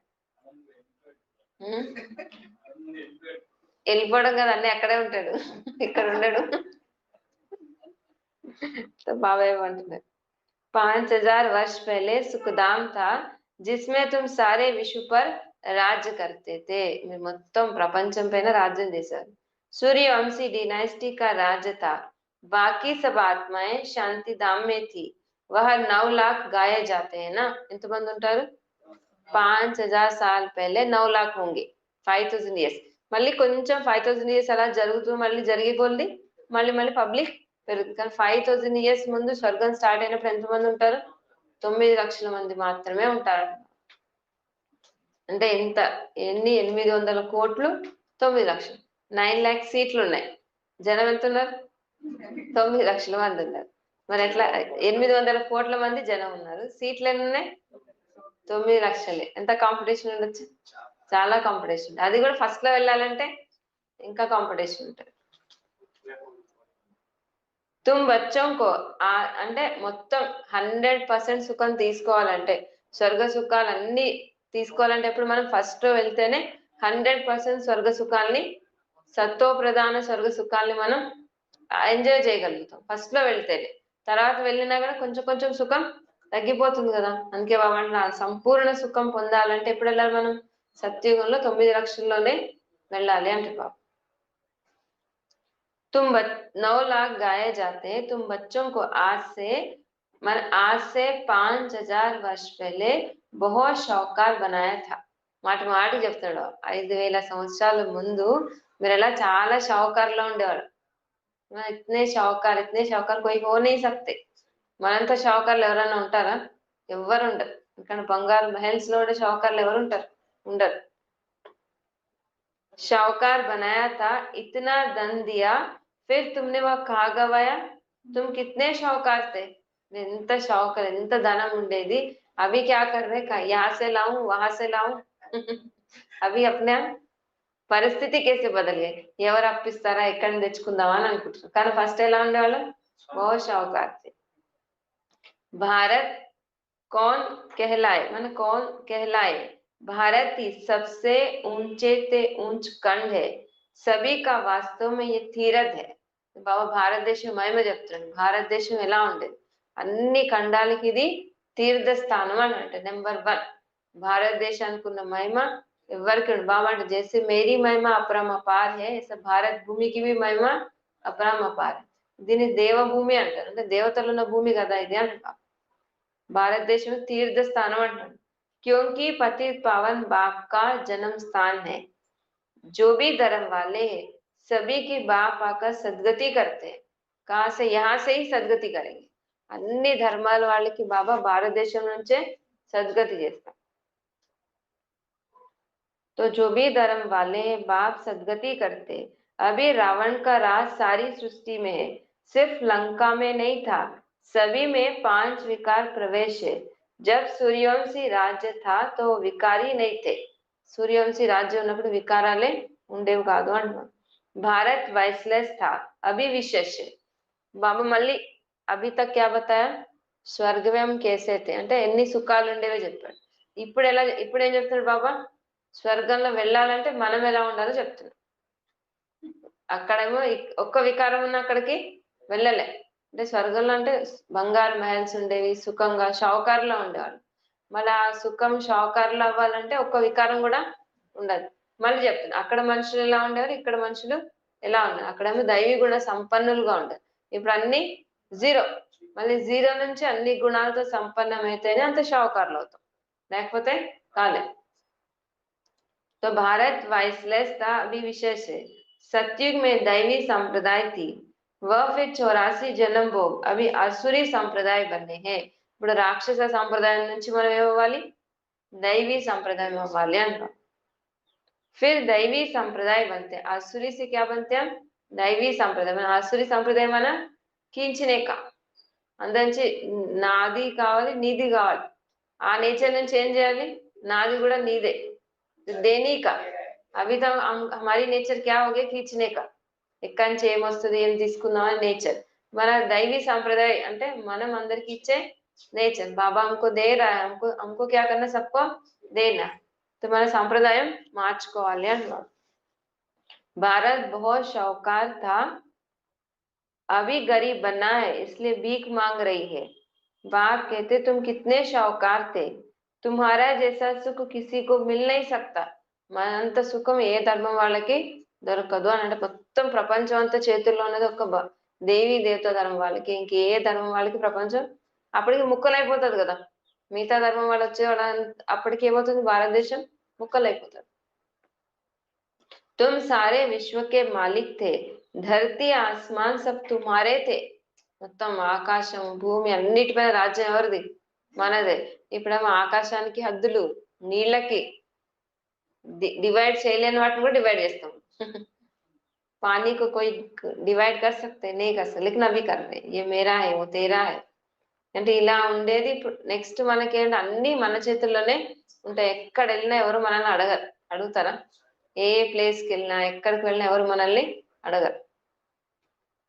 వెళ్ళిపోవడం కదా, అన్నీ అక్కడే ఉంటాడు, ఇక్కడ ఉండడు. तो बाबा ఏమంటున్నారు? 5000 वर्ष पहले सुखधाम था, जिसमें तुम सारे विश्व पर राज्य करते थे। మీరు మొత్తం ప్రపంచం పైన రాజ్యం చేశారు। सूर्यवंशी डिनाइस्टी का राज्य था। बाकी सब आत्माएं शांति धाम में थी। वह 9 लाख गाए जाते हैं ना, ఎంతమంది ఉంటారు? 5000 साल पहले 9 लाख होंगे, 5000 ఇయర్స్। మళ్ళీ కొంచెం 5000 ఇయర్స్ అలా జరుగుతూ మళ్ళీ జరిగే కొద్ది మళ్ళీ మళ్ళీ పబ్లిక్ పెరుగుతుంది। కానీ 5000 ఇయర్స్ ముందు స్వర్గం స్టార్ట్ అయినప్పుడు ఎంతమంది ఉంటారు? 9 లక్షల మంది మాత్రమే ఉంటారు। అంటే ఎంత ఎన్ని 800 కోట్లు 9 లక్షలు 9 లాక్ సీట్లు ఉన్నాయి, జనం ఎంత ఉన్నారు? 9 లక్షల మంది ఉన్నారు। మరి ఎట్లా 800 కోట్ల మంది జనం ఉన్నారు, సీట్లు ఎన్ని ఉన్నాయి? 9 లక్షలే। ఎంత కాంపిటీషన్ ఉండొచ్చు? చాలా కాంపిటీషన్। అది కూడా ఫస్ట్ లో వెళ్ళాలంటే ఇంకా కాంపిటీషన్ ఉంటుంది। తుమ్ బచ్చోంకో అంటే మొత్తం 100% సుఖం తీసుకోవాలంటే, స్వర్గ సుఖాలు అన్ని తీసుకోవాలంటే ఇప్పుడు మనం ఫస్ట్ లో వెళ్తేనే 100% స్వర్గ సుఖాల్ని, సత్తో ప్రధాన స్వర్గ సుఖాల్ని మనం ఎంజాయ్ చేయగలుగుతాం ఫస్ట్ లో వెళ్తేనే। తర్వాత వెళ్ళినా కూడా కొంచెం కొంచెం సుఖం తగ్గిపోతుంది కదా। అందుకే బాబా సంపూర్ణ సుఖం పొందాలంటే ఎప్పుడు వెళ్ళాలి మనం? సత్యుగంలో 9 లక్షల్లోనే వెళ్ళాలి అంటే బాబా। तुम 9 लाख गाए जाते हैं। तुम बच्चों को आज से 5000 वर्ष पहले बहुत शाहूकार बनाया था। మాట మాట చెప్తాడు, 5000 సంవత్సరాల ముందు మీరు ఎలా చాలా షావుకారులో ఉండేవాడు। ఇతనే షావుకార్ కోయి హో नहीं सकते। మనంతా షావుకార్లు ఎవరైనా ఉంటారా? ఎవరు ఉండరు। ఇక్కడ బంగారు మహల్స్ లో ఉండే షావుకార్లు ఎవరు ఉంటారు? ఉండరు। शाहूकार बनाया था, इतना धन दिया, फिर तुमने वह कहाँ गवाया? तुम कितने शाहूकार थे, ఎంత షావుకార్ ఎంత ధనం ఉండేది, అవి क्या कर रहे? यहाँ से लाऊं वहां से लाऊं అవి अपने పరిస్థితి కేసే బదలే, ఎవరు అప్పిస్తారా ఎక్కడ నుంచి తెచ్చుకుందామా అని అనుకుంటున్నారు। కానీ ఫస్ట్ ఎలా ఉండేవాళ్ళు? बहुत షావుకార్ थे। भारत कौन कहलाए, माने कौन कहलाए? भारत ही सबसे ऊंचे ते ऊंच खंड है, सभी का वास्तव में ये तीर्थ है। బాబా భారతదేశం మహిమ చెప్తున్నాడు। భారతదేశం ఎలా ఉండేది? అన్ని ఖండాలకి ఇది తీర్థ స్థానం అని అంటే నెంబర్ 1 భారతదేశానికి ఉన్న మహిమ ఎవరికి ఉండదు। బాబా అంటే జైసే మేరీ మహిమ అపరమపార్ హే, ऐसा భారత్ భూమికి भी మహిమ అపరమపార్। దీన్ని దేవభూమి అంటారు, అంటే దేవతలు ఉన్న భూమి కదా ఇది అంటారు। భారతదేశం తీర్థ స్థానం అంటారు। क्योंकि पतित पावन बाप का जन्म स्थान है। जो भी धर्म वाले सभी की बाप आकर सदगति करते हैं। कहाँ से? यहाँ से ही सदगति करेंगे। అన్ని ధర్మాల వాళ్ళకి బాబా భారతదేశం నుంచే సద్గతి చేస్తారు। तो जो भी धर्म वाले बाप सदगति करते। अभी रावण का राज सारी सृष्टि में है, सिर्फ लंका में नहीं था, सभी में 5 विकार प्रवेश है। जब सूर्यवंशी राज्य था तो विकारी नहीं थे। सूर्यवंशी राज्य ఉన్నప్పుడు వికారాలే ఉండేవి కాదు అంటున్నాడు। भारत वाइसलेस था, अभी विशेष है। బాబా మళ్ళీ అభి తక్ క్యా బతాయా? స్వర్గం కేసే थे అంటే ఎన్ని సుఖాలు ఉండేవో చెప్పాడు। ఇప్పుడు ఏం చెప్తాడు బాబా? స్వర్గంలో వెళ్ళాలంటే మనం ఎలా ఉండాలో చెప్తున్నాడు। అక్కడేమో ఒక్క వికారం ఉన్న అక్కడికి వెళ్ళలే, అంటే స్వర్గంలో అంటే బంగారు మహల్స్ ఉండేవి, సుఖంగా షావుకారులా ఉండేవాళ్ళు। మళ్ళీ ఆ సుఖం షావుకారులు అవ్వాలంటే ఒక్క వికారం కూడా ఉండదు। మళ్ళీ చెప్తున్నా అక్కడ మనుషులు ఎలా ఉండేవారు, ఇక్కడ మనుషులు ఎలా ఉన్నారు। అక్కడేమో దైవీ గుణ సంపన్నులుగా ఉంటారు, ఇప్పుడు అన్ని జీరో। మళ్ళీ జీరో నుంచి అన్ని గుణాలతో సంపన్నమైతేనే అంత షావుకారులు అవుతాం, లేకపోతే కాలే। तो भारत वाइसलेस था, अभी विशेष है। सतयुग में दैवी संप्रदाय थी, वह फिर 84 जन्म भोग, अभी आसुरी संप्रदाय बने हैं। ఇప్పుడు రాక్షస సంప్రదాయం నుంచి మనం ఏమవ్వాలి? దైవీ సంప్రదాయం అవ్వాలి అంటాం। फिर दैवी संप्रदाय बनते, आसुरी से क्या बनते हम? दैवी संप्रदाय। మన ఆసురి సంప్రదాయం మన కీంచినేక, అందుంచి నాది కావాలి నీది కావాలి, ఆ నేచర్ నుంచి ఏం చేయాలి? నాది కూడా నీదే, देने का। अभी तो हमारी नेचर क्या हो गया? खींचने का, ఎక్కడి నుంచి ఏమొస్తుంది ఏం తీసుకుందాం అని నేచర్। మన దైవీ సంప్రదాయ అంటే మనం అందరికి ఇచ్చే నేచర్। బాబా हमको दे रहा है, हमको क्या करना? सबको देना। तो మన సంప్రదాయం మార్చుకోవాలి అన్నాడు। भारत बहुत शाहूकार था, अभी गरीब बना है, इसलिए भीख मांग रही है। बाप कहते तुम कितने शाहूकार थे, तुम्हारा जैसा सुख किसी को मिल नहीं सकता మనంత సుఖం ఏ ధర్మం వాళ్ళకి దొరకదు అని అంటే మొత్తం ప్రపంచం అంతా చేతుల్లో ఉన్నది ఒక దేవీ దేవత ధర్మం వాళ్ళకి ఇంకే ధర్మం వాళ్ళకి ప్రపంచం అప్పటికి ముక్కలైపోతుంది కదా మిగతా ధర్మం వాళ్ళు వచ్చే వాళ్ళ అప్పటికి ఏమవుతుంది భారతదేశం ముక్కలైపోతుంది तुम सारे विश्व के मालिक थे धरती आसमान सब तुम्हारे थे మొత్తం ఆకాశం భూమి అన్నిటిపైన రాజ్యం ఎవరిది మనదే ఇప్పుడేమో ఆకాశానికి హద్దులు నీళ్ళకి डिवाइड చేయలేని వాటిని కూడా డివైడ్ చేస్తాం पानी को कोई डिवाइड कर सकते नहीं कर सकते लेकिन अभी कर रहे ये मेरा है वो तेरा है అంటే ఇలా ఉండేది నెక్స్ట్ మనకేంటి అన్ని మన చేతుల్లోనే ఉంటాయి ఎక్కడ వెళ్ళినా ఎవరు మనల్ని అడుగుతారా ఏ ప్లేస్ కి వెళ్ళినా ఎక్కడికి వెళ్ళినా ఎవరు మనల్ని అడగరు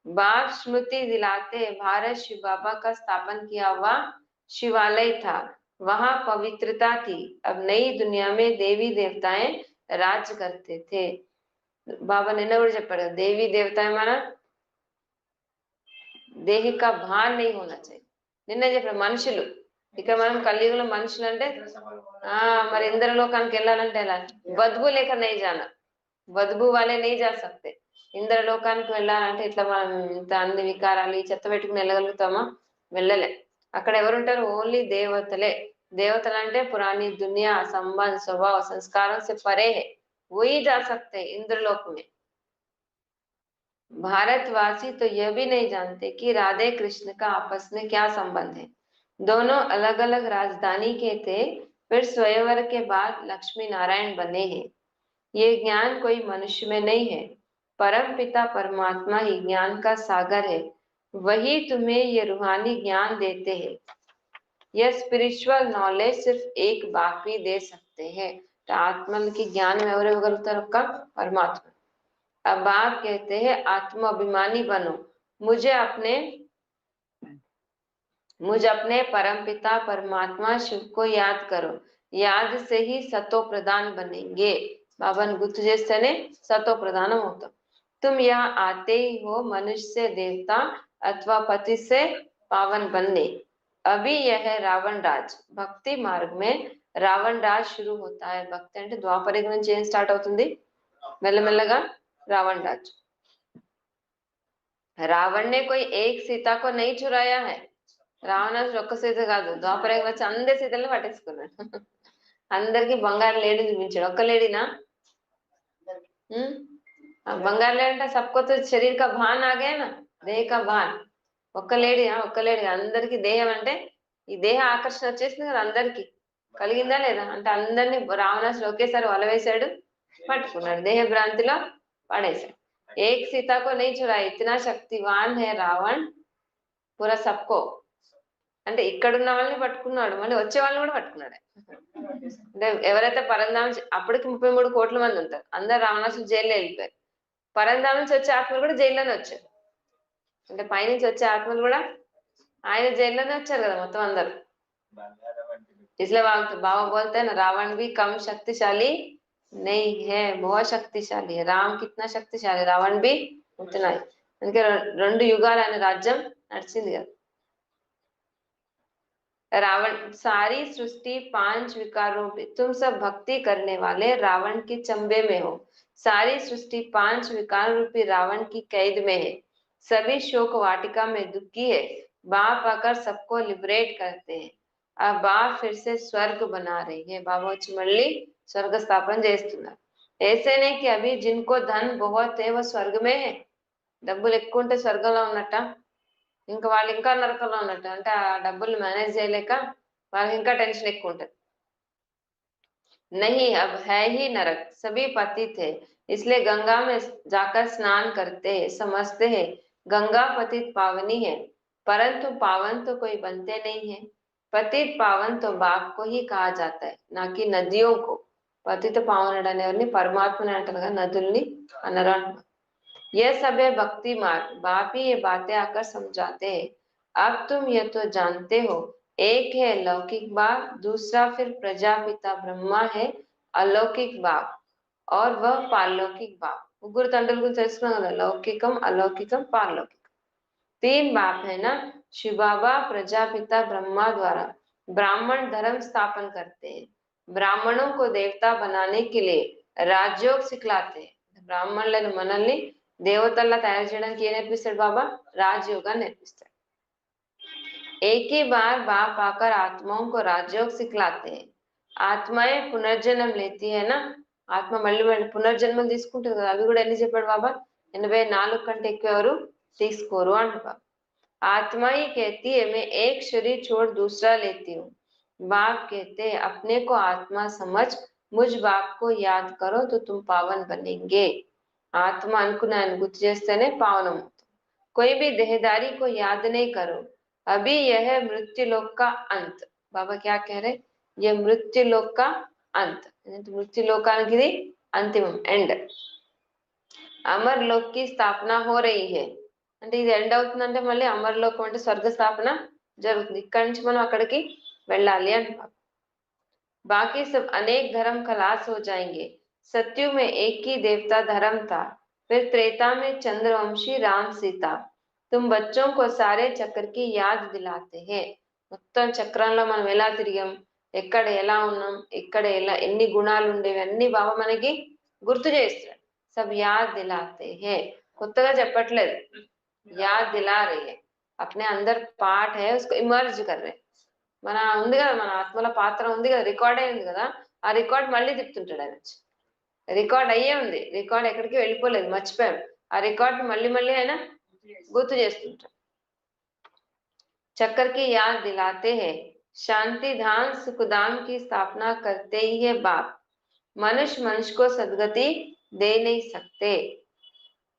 बाप स्मृति दिलाते भारत शिव बाबा का स्थापन किया हुआ शिवालय था वहां पवित्रता थी अब नई दुनिया में देवी देवताएं राज करते थे बाबा ने కూడా చెప్పాడు देवी देवताएं మన देह का भान नहीं होना चाहिए నిన్న చెప్పాడు మనుషులు ఇక్కడ మనం కలియుగంలో మనుషులు అంటే మరి ఇంద్రలోకానికి వెళ్ళాలంటే ఎలా బద్బు లేక नहीं जाना బద్బు वाले नहीं जा सकते ఇంద్రలోకానికి వెళ్ళాలంటే ఇట్లా మనం ఇంత అన్ని వికారాలు ఈ చెత్త పెట్టుకుని వెళ్ళగలుగుతామా వెళ్ళలే అక్కడ ఎవరుంటారు ఓన్లీ దేవతలే దేవతలు అంటే పురాణి దునియా సంబంధ స్వభావ సంస్కారం से परे है वही जा सकते हैं इंद्रलोक में भारतवासी तो यह भी नहीं जानते कि राधे कृष्ण का आपस में क्या संबंध है दोनों अलग अलग राजधानी के थे फिर स्वयंवर के बाद लक्ष्मी नारायण बने हैं ये ज्ञान कोई मनुष्य में नहीं है परम पिता परमात्मा ही ज्ञान का सागर है वही तुम्हें ये रूहानी ज्ञान देते हैं यह स्पिरिचुअल नॉलेज सिर्फ एक बाप ही दे सकते हैं तो आत्मा की ज्ञान में और का परमात्मा अब आप कहते हैं आत्म अभिमानी बनो मुझे अपने परम पिता परमात्मा शिव को याद करो याद से ही सतो प्रदान बनेंगे बाबा गुर्तु చేస్తేనే सतो प्रदाనం అవుతాం तुम यहाँ आते ही हो मनुष्य से देवता अथवा पति से पावन बनने अभी यह है रावण राज भक्ति मार्ग में रावण राज शुरू होता है भक्ति అంటే ద్వాపర యుగం నుంచి ఏం స్టార్ట్ అవుతుంది మెల్లమెల్లగా रावण राज रावण ने कोई एक सीता को नहीं चुराया है రావణాసు ఒక్క సీత కాదు ద్వాపర యుగం వచ్చి అందరి సీతల్ని పట్టేసుకున్నాడు అందరికి బంగారు లేడీ చూపించాడు ఒక్క లేడీనా బంగారు లేడీ అంటే सबको तो शरीर का भान आ गया ना देह का भान ఒక్క లేడీ అందరికి దేహం అంటే ఈ దేహ ఆకర్షణ వచ్చేసింది కదా అందరికి కలిగిందా లేదా అంటే అందరినీ రావణాసుడు ఒకేసారి వలవేశాడు పట్టుకున్నాడు దేహ భ్రాంతిలో పడేశాడు एक सीता को नहीं चुराया इतना शक्तिवान है रावण पूरा सबको అంటే ఇక్కడున్న వాళ్ళని పట్టుకున్నాడు మళ్ళీ వచ్చే వాళ్ళని కూడా పట్టుకున్నాడు అంటే ఎవరైతే పరంధామం అప్పటికి 33 కోట్ల మంది ఉంటారు అందరు రావణాసుడు జైల్లో వెళ్ళిపోయారు పరంధామం నుంచి వచ్చే ఆత్మలు కూడా జైల్లోనే వచ్చారు అంటే పైనుంచి వచ్చే ఆత్మలు కూడా ఆయన జైల్లోనే వచ్చారు కదా మొత్తం అందరు इसलिए बाबा बोलते हैं ना रावण भी कम शक्तिशाली नहीं है बहुत शक्तिशाली है राम कितना शक्तिशाली रावण भी उतना ही అందుకే 2 యుగాలు ఆయన రాజ్యం నడిచింది కదా रावण सारी सृष्टि 5 विकारों पे तुम सब भक्ति करने वाले रावण के चंबे में हो सारी सृष्टि 5 विकार रूपी रावण की कैद में है सभी शोक वाटिका में दुखी है बाप आकर सबको लिबरेट करते हैं अब बाप फिर से स्वर्ग बना रही है बाबा వచ్చి మళ్ళీ స్వర్గ స్థాపన చేస్తున్నారు ऐसे नहीं कि अभी जिनको धन बहुत है वो स्वर्ग में है డబ్బులు ఎక్కువ ఉంటే స్వర్గంలో ఉన్నట్ట ఇంకా వాళ్ళు ఇంకా నరకంలో ఉన్నట్టు అంటే ఆ డబ్బులు మేనేజ్ చేయలేక వాళ్ళకి ఇంకా టెన్షన్ ఎక్కువ ఉంటుంది नहीं अब है ही नरक सभी पतित है इसलिए गंगा में जाकर स्नान करते हैं समझते हैं गंगा पतित पावनी है परंतु पावन तो कोई बनते नहीं है पतित पावन तो बाप को ही कहा जाता है ना कि नदियों को पतित पावन అనేవారిని పరమాత్మని అంటారు కదా నదుల్ని అనరు అంటారు यह सब है भक्ति मार्ग बाप ही ये बातें आकर समझाते हैं अब तुम ये तो जानते हो एक है लौकिक बाप दूसरा फिर प्रजापिता ब्रह्मा है अलौकिक बाप और वह पारलौकिक बाप मुग्గురు తండ్రుల గురించి తెలుసుకున్నాం కదా లౌకికం अलौकिकम पारलौकिकम 3 बाप है ना शिव बाबा प्रजापिता ब्रह्मा द्वारा ब्राह्मण धर्म स्थापन करते हैं, ब्राह्मणों को देवता बनाने के लिए రాజయోగ్ సిక్లాతే బ్రాహ్మణులను మనల్ని దేవతల్లా తయారు చేయడానికి ఏం నేర్పిస్తాడు బాబా? రాజయోగాన్ని నేర్పిస్తాడు. एक ही बार बाप आकर आत्माओं को राजयोग सिखलाते हैं. ఆత్మయే పునర్జన్మ లేती है ना, ఆత్మ మళ్ళీ మళ్ళీ పునర్జన్మలు తీసుకుంటుంది కదా. అవి కూడా ఎన్ని చెప్పాడు బాబా? 84 కంటే ఎక్కువ ఎవరు తీసుకోరు అంట బాబా. आत्मा ही कहती है मैं एक शरीर छोड़ दूसरा लेती हूँ. बाप कहते अपने को आत्मा समझ मुझ बाप को याद करो तो तुम पावन बनेंगे. आत्मा అనుకున్నాను గుర్తు చేస్తేనే పావనం అవుతాం. कोई भी देहदारी को याद नहीं करो, अभी यह मृत्यु लोक का अंत. बाबा क्या कह रहे? ये मृत्यु लोक का अंत, मृत्यु लोकाనికి ఇది అంతిమం, ఎండ్. అమర్ లోక్ की स्थापना हो रही है. అంటే ఇది ఎండ్ అవుతుందంటే మళ్ళీ అమరలోకం అంటే స్వర్గ స్థాపన జరుగుతుంది. ఇక్కడి నుంచి మనం అక్కడికి వెళ్ళాలి అంటున్నాం. बाकी सब अनेक धर्म खलास हो जाएंगे. सत्युग में एक ही देवता धर्म था, फिर त्रेता में चंद्रवंशी राम सीता. तुम बच्चों को सारे चक्र की याद दिलाते हैं. మొత్తం చక్రంలో మనం ఎలా తిరిగాం, ఎక్కడ ఎలా ఉన్నాం, ఎక్కడ ఎలా ఎన్ని గుణాలు ఉండేవి అన్ని బాబా మనకి గుర్తు చేస్తాడు. సబ్ యాద్ దిలాతే హే, కొత్తగా చెప్పట్లేదు, याद दिला रही है. अपने अंदर पार्ट है उसको इमर्ज कर रहे. మన ఉంది కదా, మన ఆత్మల పాత్ర ఉంది కదా, రికార్డ్ అయి ఉంది కదా, ఆ రికార్డ్ మళ్ళీ తిప్పుతుంటాడు ఆయన. రికార్డ్ అయ్యే ఉంది, రికార్డ్ ఎక్కడికి వెళ్ళిపోలేదు, మర్చిపోయాం. ఆ రికార్డ్ మళ్ళీ మళ్ళీ ఆయన గుర్తు చేస్తుంటాడు. चक्कर की याद दिलाते हैं. शांति धाम सुखधाम की स्थापना करते ही है बाप. मनुष्य मनुष्य को सदगति दे नहीं सकते.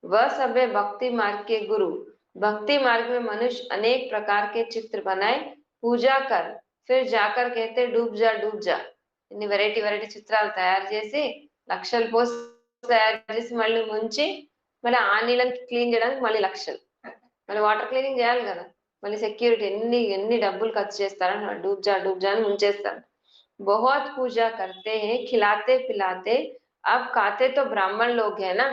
वह सब है भक्ति मार्ग के गुरु. भक्ति मार्ग में मनुष्य अनेक प्रकार के चित्र बनाए, पूजा कर, फिर जाकर कहते डूब जा डूब जा. ఇన్ని వెరైటీ వెరైటీ చిత్రాలు తయారు చేసి లక్షలు పోస్ట్ తయారు చేసి మళ్ళీ ముంచి మళ్ళీ ఆ నీళ్ళని క్లీన్ చేయడానికి మళ్ళీ లక్షలు, మళ్ళీ వాటర్ క్లీనింగ్ చేయాలి కదా, మళ్ళీ సెక్యూరిటీ ఎన్ని ఎన్ని డబ్బులు ఖర్చు చేస్తారని డూబ్ జా అని ముంచేస్తారు. बहुत पूजा करते हैं, खिलाते पिलाते, अब खाते तो ब्राह्मण लोग है ना.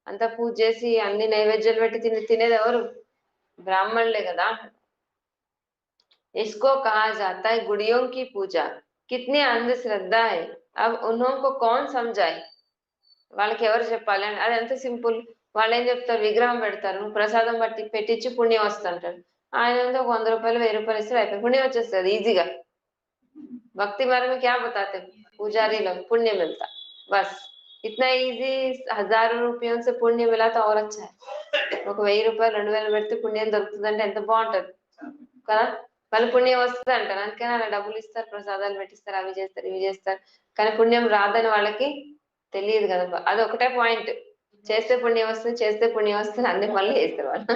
అంత పూజ చేసి అన్ని నైవేద్యాలు పెట్టి తినేది ఎవరు? బ్రాహ్మణులే కదా. इसको कहा जाता है गुड़ियों की पूजा. कितनी अंधश्रद्धा है, अब उन्हों को कौन समझाए. వాళ్ళకి ఎవరు చెప్పాలి అని, అది ఎంత సింపుల్. వాళ్ళు ఏం చెప్తారు, విగ్రహం పెడతారు, ప్రసాదం బట్టి పెట్టించి పుణ్యం వస్తుంటారు. ఆయన ఒక 100 రూపాయలు 1000 రూపాయలు ఇస్తే అయిపోయి పుణ్యం వచ్చేస్తుంది ఈజీగా. भक्ति मार्ग में क्या बताते पुजारी लोग, पुण्य मिलता बस, इतना इजी. हजारों रुपयों से पुण्य मिला तो और अच्छा है. ఒక 1000 రూపాయలు 2000 పెడితే పుణ్యం దొరుకుతుందంటే ఎంత బాగుంటది కదా. మళ్ళీ పుణ్యం వస్తుంది అంటారు, అందుకని అలా డబ్బులు ఇస్తారు, ప్రసాదాలు పెట్టిస్తారు, అవి చేస్తారు ఇవి చేస్తారు. కానీ పుణ్యం రాదని వాళ్ళకి తెలియదు కదా. అది ఒకటే పాయింట్, చేస్తే పుణ్యం వస్తుంది, చేస్తే పుణ్యం వస్తుంది, అన్ని మళ్ళీ చేస్తారు వాళ్ళు.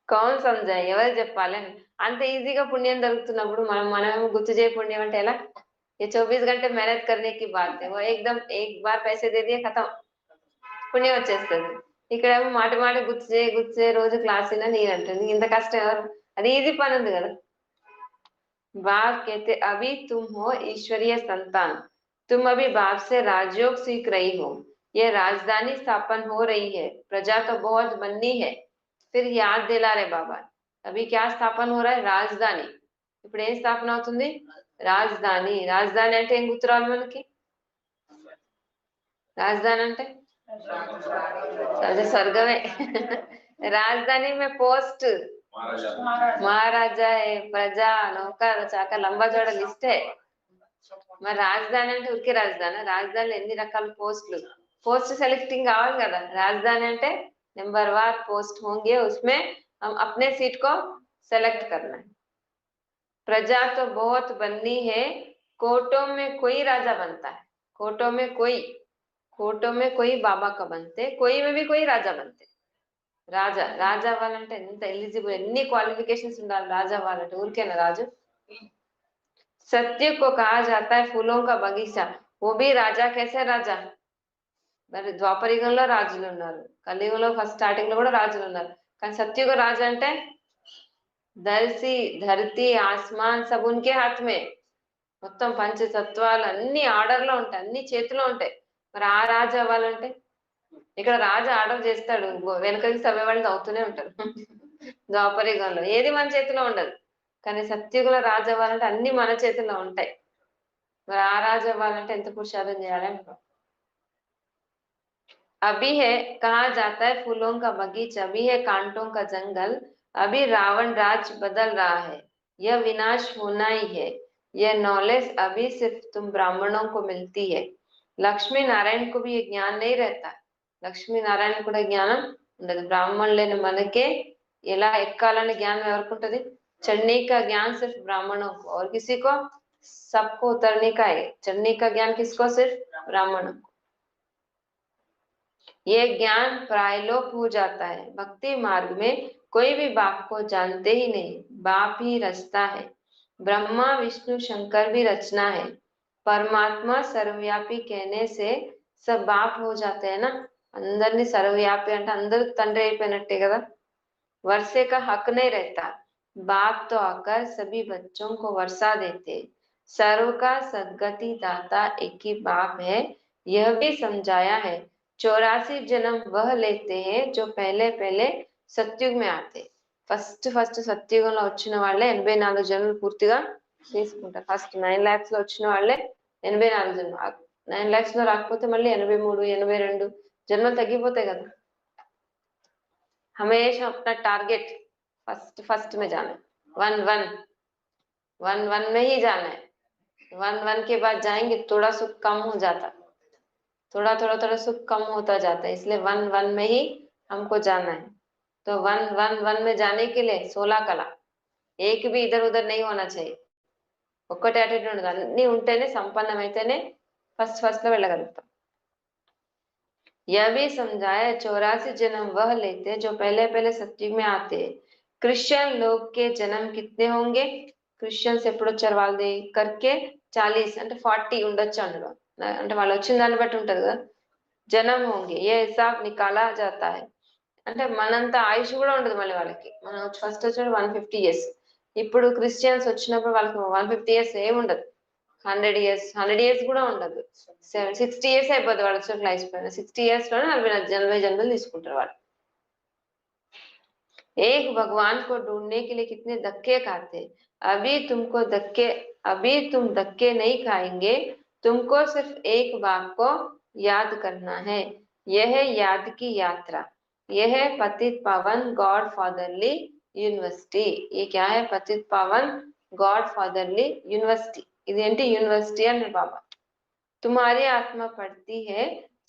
కౌన్ సంజాయ్, ఎవరు చెప్పాలి అని. అంత ఈజీగా పుణ్యం దొరుకుతున్నప్పుడు మనం గుర్తు చేయ పుణ్యం అంటే ఎలా? ये 24 घंटे मेहनत करने की बात है, वो एकदम एक बार पैसे दे दिए खत्म, పుణ్యం వచ్చేస్తుంది. ఇక్కడేమో మాటి మాటి గుర్తు చేయ రోజు క్లాస్ అయినా నేను అంటుంది, ఇంత కష్టం ఎవరు? అది ఈజీ పని ఉంది కదా. बाप कहते अभी तुम हो ईश्वरीय संतान, तुम अभी बाप से राजयोग सीख रही हो. ये राजधानी स्थापन हो रही है, प्रजा तो बहुत बननी है. फिर याद दिला रहे बाबा, अभी क्या स्थापन हो रहा है? राजधानी. ఇప్పుడు ఏం స్థాపన అవుతుంది? రాజధాని. రాజధాని అంటే ఏం గుర్తురావాలి మనకి? రాజధాని అంటే అదే స్వర్గమే. రాజధాని మే పోస్ట్ महाराजा है, प्रजा, नौकर, चाकर, लंबा चौड़ा लिस्ट है. మరి రాజధాని అంటే ఉరికి రాజధాని. రాజధానిలో ఎన్ని రకాల పోస్టులు, పోస్ట్ సెలెక్టింగ్ కావాలి కదా. రాజధాని అంటే नंबर वार पोस्ट होंगे, उसमें हम अपने सीट को सेलेक्ट करना है. प्रजा तो बहुत बननी है, कोटों में कोई राजा बनता है. कोटों में कोई बाबा का बनते, कोई में भी कोई राजा बनते. రాజా అవ్వాలంటే ఎంత ఎలిజిబుల్, ఎన్ని క్వాలిఫికేషన్స్ ఉండాలి రాజా అవ్వాలంటే. ఊరికేనా రాజు? सत्य को कहा जाता है फूलों का बगीचा, वो भी राजा कैसे राजा. మరి ద్వాపరయుగంలో రాజులు ఉన్నారు, కలియుగంలో ఫస్ట్ స్టార్టింగ్ లో కూడా రాజులు ఉన్నారు. కానీ సత్యుగ రాజు అంటే ధరతి ఆస్మాన్ సబ్ ఉన్కే హాత్ మే. మొత్తం పంచతత్వాలు అన్ని ఆర్డర్ లో ఉంటాయి, అన్ని చేతిలో ఉంటాయి. మరి ఆ రాజు అవ్వాలంటే ఇక్కడ రాజు ఆర్డర్ చేస్తాడు, వెనకకి సవ్వే వాళ్ళు అవుతూనే ఉంటారు. ద్వాపరయుగంలో ఏది మన చేతిలో ఉండదు, కానీ సత్యుగుల రాజు అవ్వాలంటే అన్ని మన చేతిలో ఉంటాయి. మరి ఆ రాజు అవ్వాలంటే ఎంత పురుషార్థం చేయాలి అంటారు. अभी है कहा जाता है फूलों का बगीचा, अभी है कांटों का जंगल, अभी रावण राज बदल रहा है, यह विनाश होना ही है, यह नॉलेज अभी सिर्फ तुम ब्राह्मणों को मिलती है. लक्ष्मी नारायण को भी ये ज्ञान नहीं रहता. లక్ష్మీ నారాయణ కూడా జ్ఞానం ఉండదు. బ్రాహ్మణులైన మనకే ఎలా ఎక్కాలని జ్ఞానం ఎవరికి ఉంటుంది? चढ़ने का ज्ञान सिर्फ ब्राह्मणों को और किसी को, सबको उतरने का है. चढ़ने का ज्ञान किसको? सिर्फ ब्राह्मणों को. ये ज्ञान प्रायलोप हो जाता है. भक्ति मार्ग में कोई भी बाप को जानते ही नहीं, बाप ही रचता है. ब्रह्मा विष्णु शंकर भी रचना है. परमात्मा सर्वव्यापी कहने से सब बाप हो जाते हैं ना. అందరినీ సర్వవ్యాపి అంటే అందరూ తండ్రి అయిపోయినట్టే కదా. वर्षे का हक नहीं रहता. बाप तो आकर सभी बच्चों को वर्षा देते. सर्व का सद्गति दाता एक ही बाप है, यह भी समझाया है. 84 जन्म वह लेते हैं जो पहले पहले సత్యుగ में आते. ఫస్ట్ సత్యుగంలో వచ్చిన వాళ్ళే 84 జన్మలు పూర్తిగా తీసుకుంటారు. ఫస్ట్ 9 lakhs లో వచ్చిన వాళ్ళే 84 జన్మలు. 9 lakhs లో రాకపోతే మళ్ళీ 83 82 జన్మలు తగ్గిపోతాయి కదా. हमेशा अपना टारगेट फर्स्ट में जाना है. 1 में ही जाना है. 1 के बाद जाएंगे थोड़ा सुख कम हो जाता, थोड़ा सुख कम होता जाता है. इसलिए 1 में ही हमको जाना है. तो 1 में जाने के लिए 16 कला, एक भी इधर उधर नहीं होना चाहिए. ఒక్కటే యాటిట్యూడ్ ఉండదు. అన్ని ఉంటేనే సంపన్నమైతేనే ఫస్ట్ లో వెళ్ళగలుగుతాం. यह भी समझाया 84 जन्म वह लेते जो पहले पहले सत्युग में आते. क्रिश्चियन लोग के जन्म कितने होंगे? క్రిస్టియన్స్ ఎప్పుడు వచ్చారు? వాళ్ళది కర్కే 40 అంటే 40 ఉండొచ్చు అందులో. అంటే వాళ్ళు వచ్చిన దాన్ని బట్టి ఉంటది కదా. జనం होंगे ये हिसाब निकाला जाता है. అంటే మనంత ఆయుష్ కూడా ఉండదు మళ్ళీ వాళ్ళకి. మనం ఫస్ట్ వచ్చిన 150 years. ఇప్పుడు క్రిస్టియన్స్ వచ్చినప్పుడు వాళ్ళకి 150 years ఏమి ఉండదు. 100 years కూడా ఉండదు. 60 years అయిపోద్ది వాళ్ళు వచ్చిన లైఫ్ స్పాన్. 60 years లోనే 40 జన్మలు తీసుకుంటారు వాళ్ళు. एक भगवान को ढूंढने के लिए कितने धक्के खाते. अभी तुम धक्के नहीं खाएंगे. तुमको सिर्फ एक बात को याद करना है. यह है याद की यात्रा. यह है पतित पावन गॉड फादरली यूनिवर्सिटी. ये क्या है? पतित पावन गॉड फादरली यूनिवर्सिटी. इदेंटी यूनिवर्सिटी अन्न बाबा. तुम्हारी आत्मा पढ़ती है.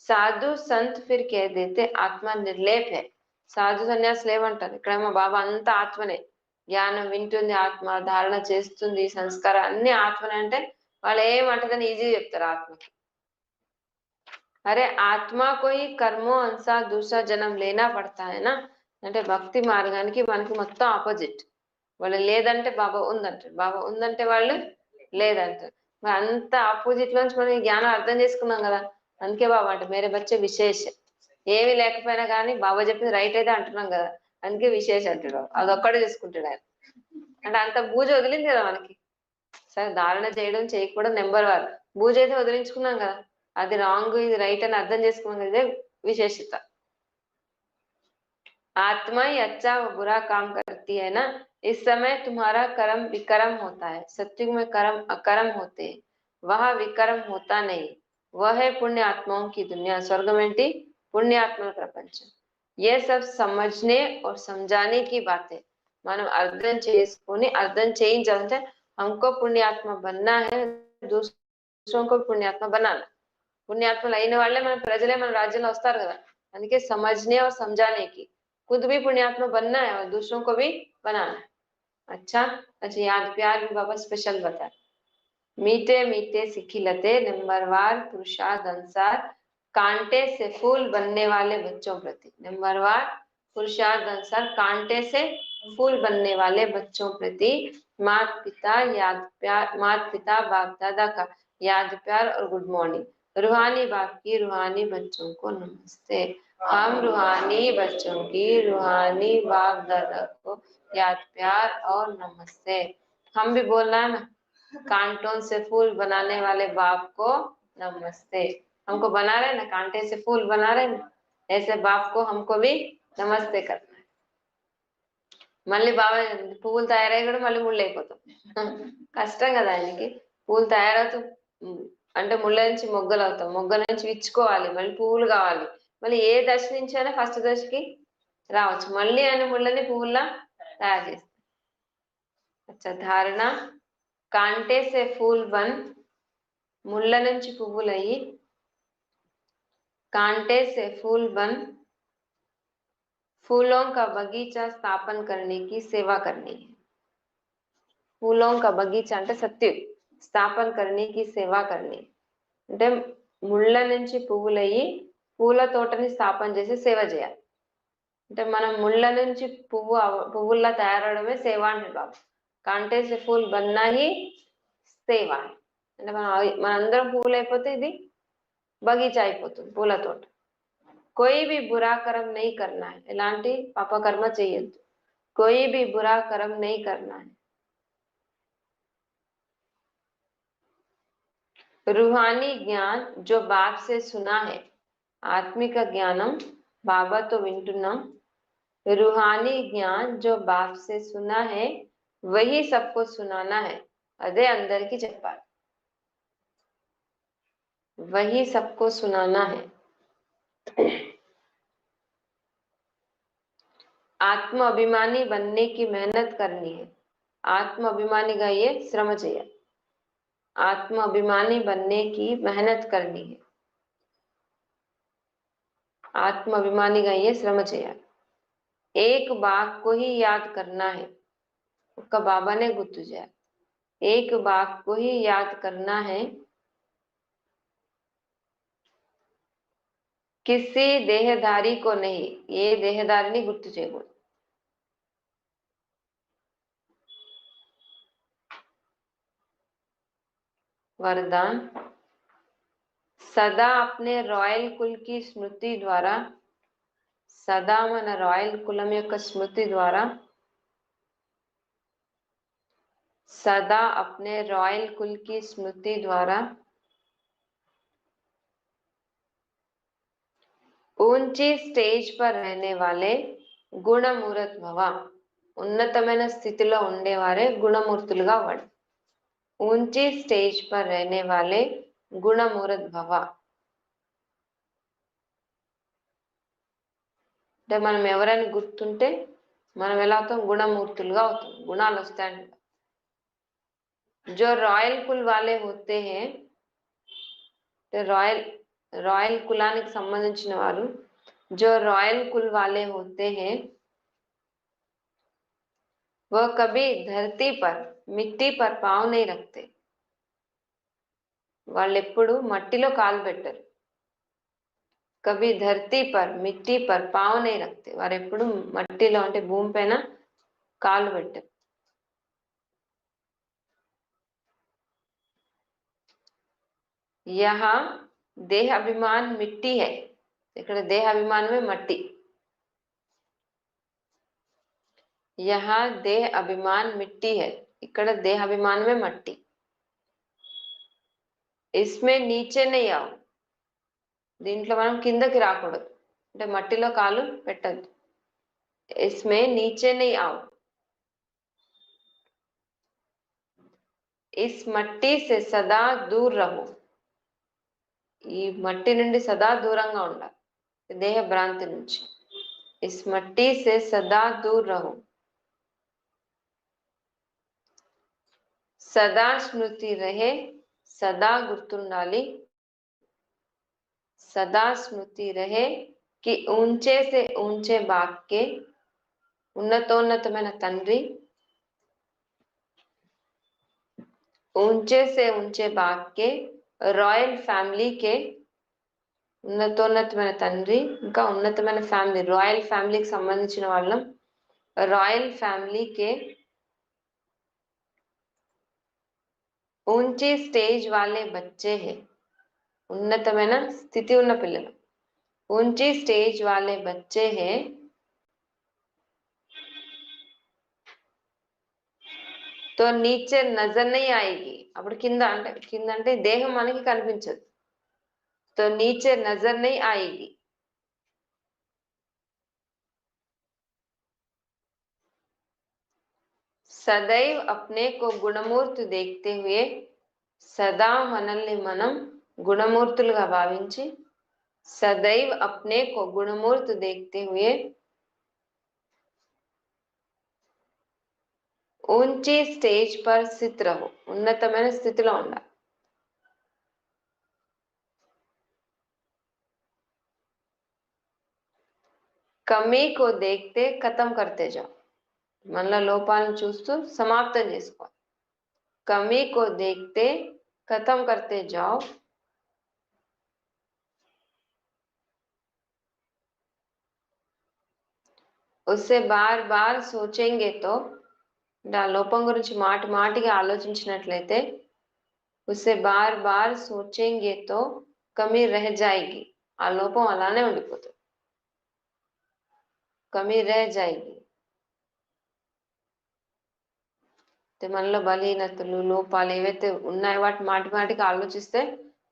साधु संत फिर कह देते आत्मा निर्लेप है. సాధు సన్యాసులు ఏమంటారు? ఇక్కడేమో బాబా అంతా ఆత్మనే, జ్ఞానం వింటుంది ఆత్మ, ధారణ చేస్తుంది, సంస్కారం అన్ని ఆత్మనే అంటే వాళ్ళు ఏమంటదని ఈజీ చెప్తారు ఆత్మకి. అరే ఆత్మా కోయి కర్మో అనుసార్ దూసరా జన్మ లేనా పడతా హైనా. అంటే భక్తి మార్గానికి మనకి మొత్తం ఆపోజిట్. వాళ్ళు లేదంటే బాబా ఉందంటారు, బాబా ఉందంటే వాళ్ళు లేదంటారు. మరి అంత ఆపోజిట్ లోంచి మనం జ్ఞానం అర్థం చేసుకున్నాం కదా. అందుకే బాబా అంటే మేరే బచ్చే విశేష. ఏమి లేకపోయినా కానీ బాబా చెప్పింది రైట్ అయితే అంటున్నాం కదా, అందుకే విశేష అంటాడు. అదొక్కడే చూసుకుంటాడు ఆయన. అంటే అంత పూజ వదిలింది కదా మనకి. సరే ధారణ చేయడం చేయకపోవడం నెంబర్ 1, పూజ అయితే వదిలించుకున్నాం కదా. అది రాంగ్ ఇది రైట్ అని అర్థం చేసుకున్నాం కదా, ఇదే విశేషత. आत्मा ही अच्छा व बुरा काम करती है ना. इस समय तुम्हारा कर्म विकर्म होता है. सत्युग में कर्म अकर्म होते हैं, वहां विकर्म होता नहीं. वह है पुण्य आत्माओं की दुनिया. स्वर्ग में पुण्यात्मల ప్రపంచం. ये सब समझने और समझाने की बातें. మనం అర్థం చేసుకొని అర్థం చేయించాలంటే हमको पुण्यात्मा बनना है, दूसरों को पुण्यात्मा बनाना. పుణ్యాత్మలు అయిన వాళ్ళే మన ప్రజలే మన రాజ్యంలో వస్తారు కదా. అందుకే समझने और समझाने की. खुद भी पुण्यात्मा बनना है और दूसरों को भी बनाना है. अच्छा याद प्यार भी बाबा स्पेशल बता. मीठे मीठे सिखिलते नंबरवार पुरुषार्थ अनुसार कांटे से फूल बनने वाले बच्चों प्रति. नंबरवार पुरुषार्थ अनुसार कांटे से फूल बनने वाले बच्चों प्रति माता पिता बाप दादा का याद प्यार और गुड मॉर्निंग. रूहानी बाप की रूहानी बच्चों को नमस्ते. हम रूहानी बच्चों की रूहानी बाप दादा को याद प्यार और नमस्ते. हम भी बोलना है ना, कांटों से फूल बनाने वाले बाप को नमस्ते. हमको बना रहे ना, कांटे से फूल बना रहे ना, ऐसे बाप को हमको भी नमस्ते करना है. మళ్ళీ బాగా పువ్వులు తయారయ్యి కూడా మళ్ళీ ముళ్ళు అయిపోతాం. కష్టం కదా ఆయనకి. పువ్వులు తయారవుతూ అంటే ముళ్ళ నుంచి మొగ్గలు అవుతాం, మొగ్గ నుంచి విచ్చుకోవాలి, మళ్ళీ పువ్వులు కావాలి, మళ్ళీ ఏ దశ నుంచి అయినా ఫస్ట్ దశకి రావచ్చు, మళ్ళీ ఆయన ముళ్ళని పువ్వుల్లా తయారు చేస్తాం. అచ్చా, ధారణ कांटे से फूल बन, ముళ్ళ నుంచి పువ్వులయ్యి, कांटे से फूल बन, फूलों का बगीचा स्थापन करने की सेवा करनी है. फूलों का बगीचा అంటే సత్యు, స్థాపన करने की सेवा करनी, అంటే ముళ్ళ నుంచి పువ్వులయ్యి పూల తోటని స్థాపన చేసి సేవ చేయాలి. అంటే మనం ముళ్ళ నుంచి పువ్వుల్లా తయారవడమే సేవ అంటే బాబు. కాంటే సే ఫూల్ బన్నా హీ సేవ. అంటే మనందరం పువ్వులు అయిపోతే ఇది బగీచా అయిపోతుంది, పూల తోట. कोई भी बुरा कर्म नहीं करना है, ఎలాంటి పాపకర్మ చేయొద్దు. कोई भी बुरा कर्म नहीं करना है. रूहानी ज्ञान जो बाप से सुना है, ఆత్మిక జ్ఞానం బాబాతో వింటున్నాం. रूहानी ज्ञान जो बाप से सुना है वही सबको सुनाना है, అదే అందరికీ చెప్పాలి. वही सबको सुनाना है. आत्म अभिमानी बनने की मेहनत करनी है. आत्म अभिमानीगा ये श्रम చేయాలి. आत्म अभिमानी बनने की मेहनत करनी है. आत्म अभिमानीगा ये श्रम చేయాలి. एक बात को ही याद करना है. ఒక్క బాబానే గుర్తు చేయాలి. एक बात को ही याद करना है, किसी देहधारी को नहीं. ఏ దేహదారిని గుర్తు చేయకూడదు. वरदान सदा अपने रॉयल कुल की स्मृति द्वारा, सदा మన రాయల్ కులం యొక్క స్మృతి ద్వారా, सदा अपने रॉयल कुल की स्मृति द्वारा ऊंची स्टेज पर रहने वाले గుణమూర్త భవ. ఉన్నతమైన స్థితిలో ఉండేవారే గుణమూర్తులుగా అవ్వండి. ऊंची स्टेज पर रहने वाले गुणमूर्त भव. అంటే మనం ఎవరైనా గుర్తుంటే మనం ఎలా అవుతాం, గుణమూర్తులుగా అవుతాం, గుణాలు వస్తాయంట. जो रॉयल कुल वाले होते हैं, రాయల్ కులానికి సంబంధించిన వారు, जो रॉयल कुल वाले होते हैं वो कभी धरती पर मिट्टी पर पाँव नहीं रखते. వాళ్ళు ఎప్పుడు మట్టిలో కాలు పెట్టరు. कभी धरती पर मिट्टी पर पाँव नहीं रखते. వారు ఎప్పుడు మట్టిలో అంటే భూమి పైన కాలు పెట్టరు. यहाँ देह अभिमान मिट्टी है. ఇక్కడ దేహ అభిమానమే మట్టి. यहाँ देह अभिमान मिट्टी है. ఇక్కడ దేహ అభిమానమే మట్టి. इसमें नीचे नहीं आओ. దీంట్లో మనం కిందకి రాకూడదు, అంటే మట్టిలో కాలు పెట్టద్దు. इसमें नीचे नहीं आओ. इस मट्टी से सदा दूर रहो. ఈ మట్టి నుండి సదా దూరంగా ఉండాలి, దేహ భ్రాంతి నుంచి. इस मट्टी से सदा दूर रहो. सदा स्मृति रहे. सदा గుర్తుండాలి. सदा स्मृति रहे कि ऊंचे से ऊंचे बाप के, ఉన్నతోన్నతమైన తండ్రి, ऊंचे से ऊंचे बाप के, रॉयल ఫ్యామిలీ के, ఉన్నతోన్నతమైన తండ్రి ఇంకా ఉన్నతమైన ఫ్యామిలీ, రాయల్ ఫ్యామిలీకి సంబంధించిన వాళ్ళం. రాయల్ ఫ్యామిలీకే ऊंची स्टेज वाले बच्चे हैं. ఉన్నతమైన స్థితి ఉన్న పిల్లలు. ऊंची स्टेज वाले बच्चे हैं तो नीचे नजर नहीं आएगी. అప్పుడు కింద అంటే దేహం మనకి కనిపించదు. तो नीचे नजर नहीं आएगी. सदैव अपने को गुणमूर्ति देखते हुए सदा మనల్ని మనం గుణమూర్తులుగా భావించి सदैव अपने को गुणमूर्ति देखते हुए ऊंची स्टेज पर स्थित रहो ఉన్నతమైన స్థితిలో ఉండాలి कमी को देखते खत्म करते जाओ మనలో లోపాలను చూస్తూ సమాప్తం చేసుకోవాలి कमी को देखते खत्म करते जाओ उससे बार बार सोचेंगे तो లోపం గురించి మాటి మాటిగా ఆలోచించినట్లయితే उससे बार बार सोचेंगे तो कमी रह जाएगी ఆ లోపం అలానే ఉండిపోతుంది कमी रह जाएगी మనలో బలహీనతలు లోపాలు ఏవైతే ఉన్నాయో వాటి మాటి మాటికి ఆలోచిస్తే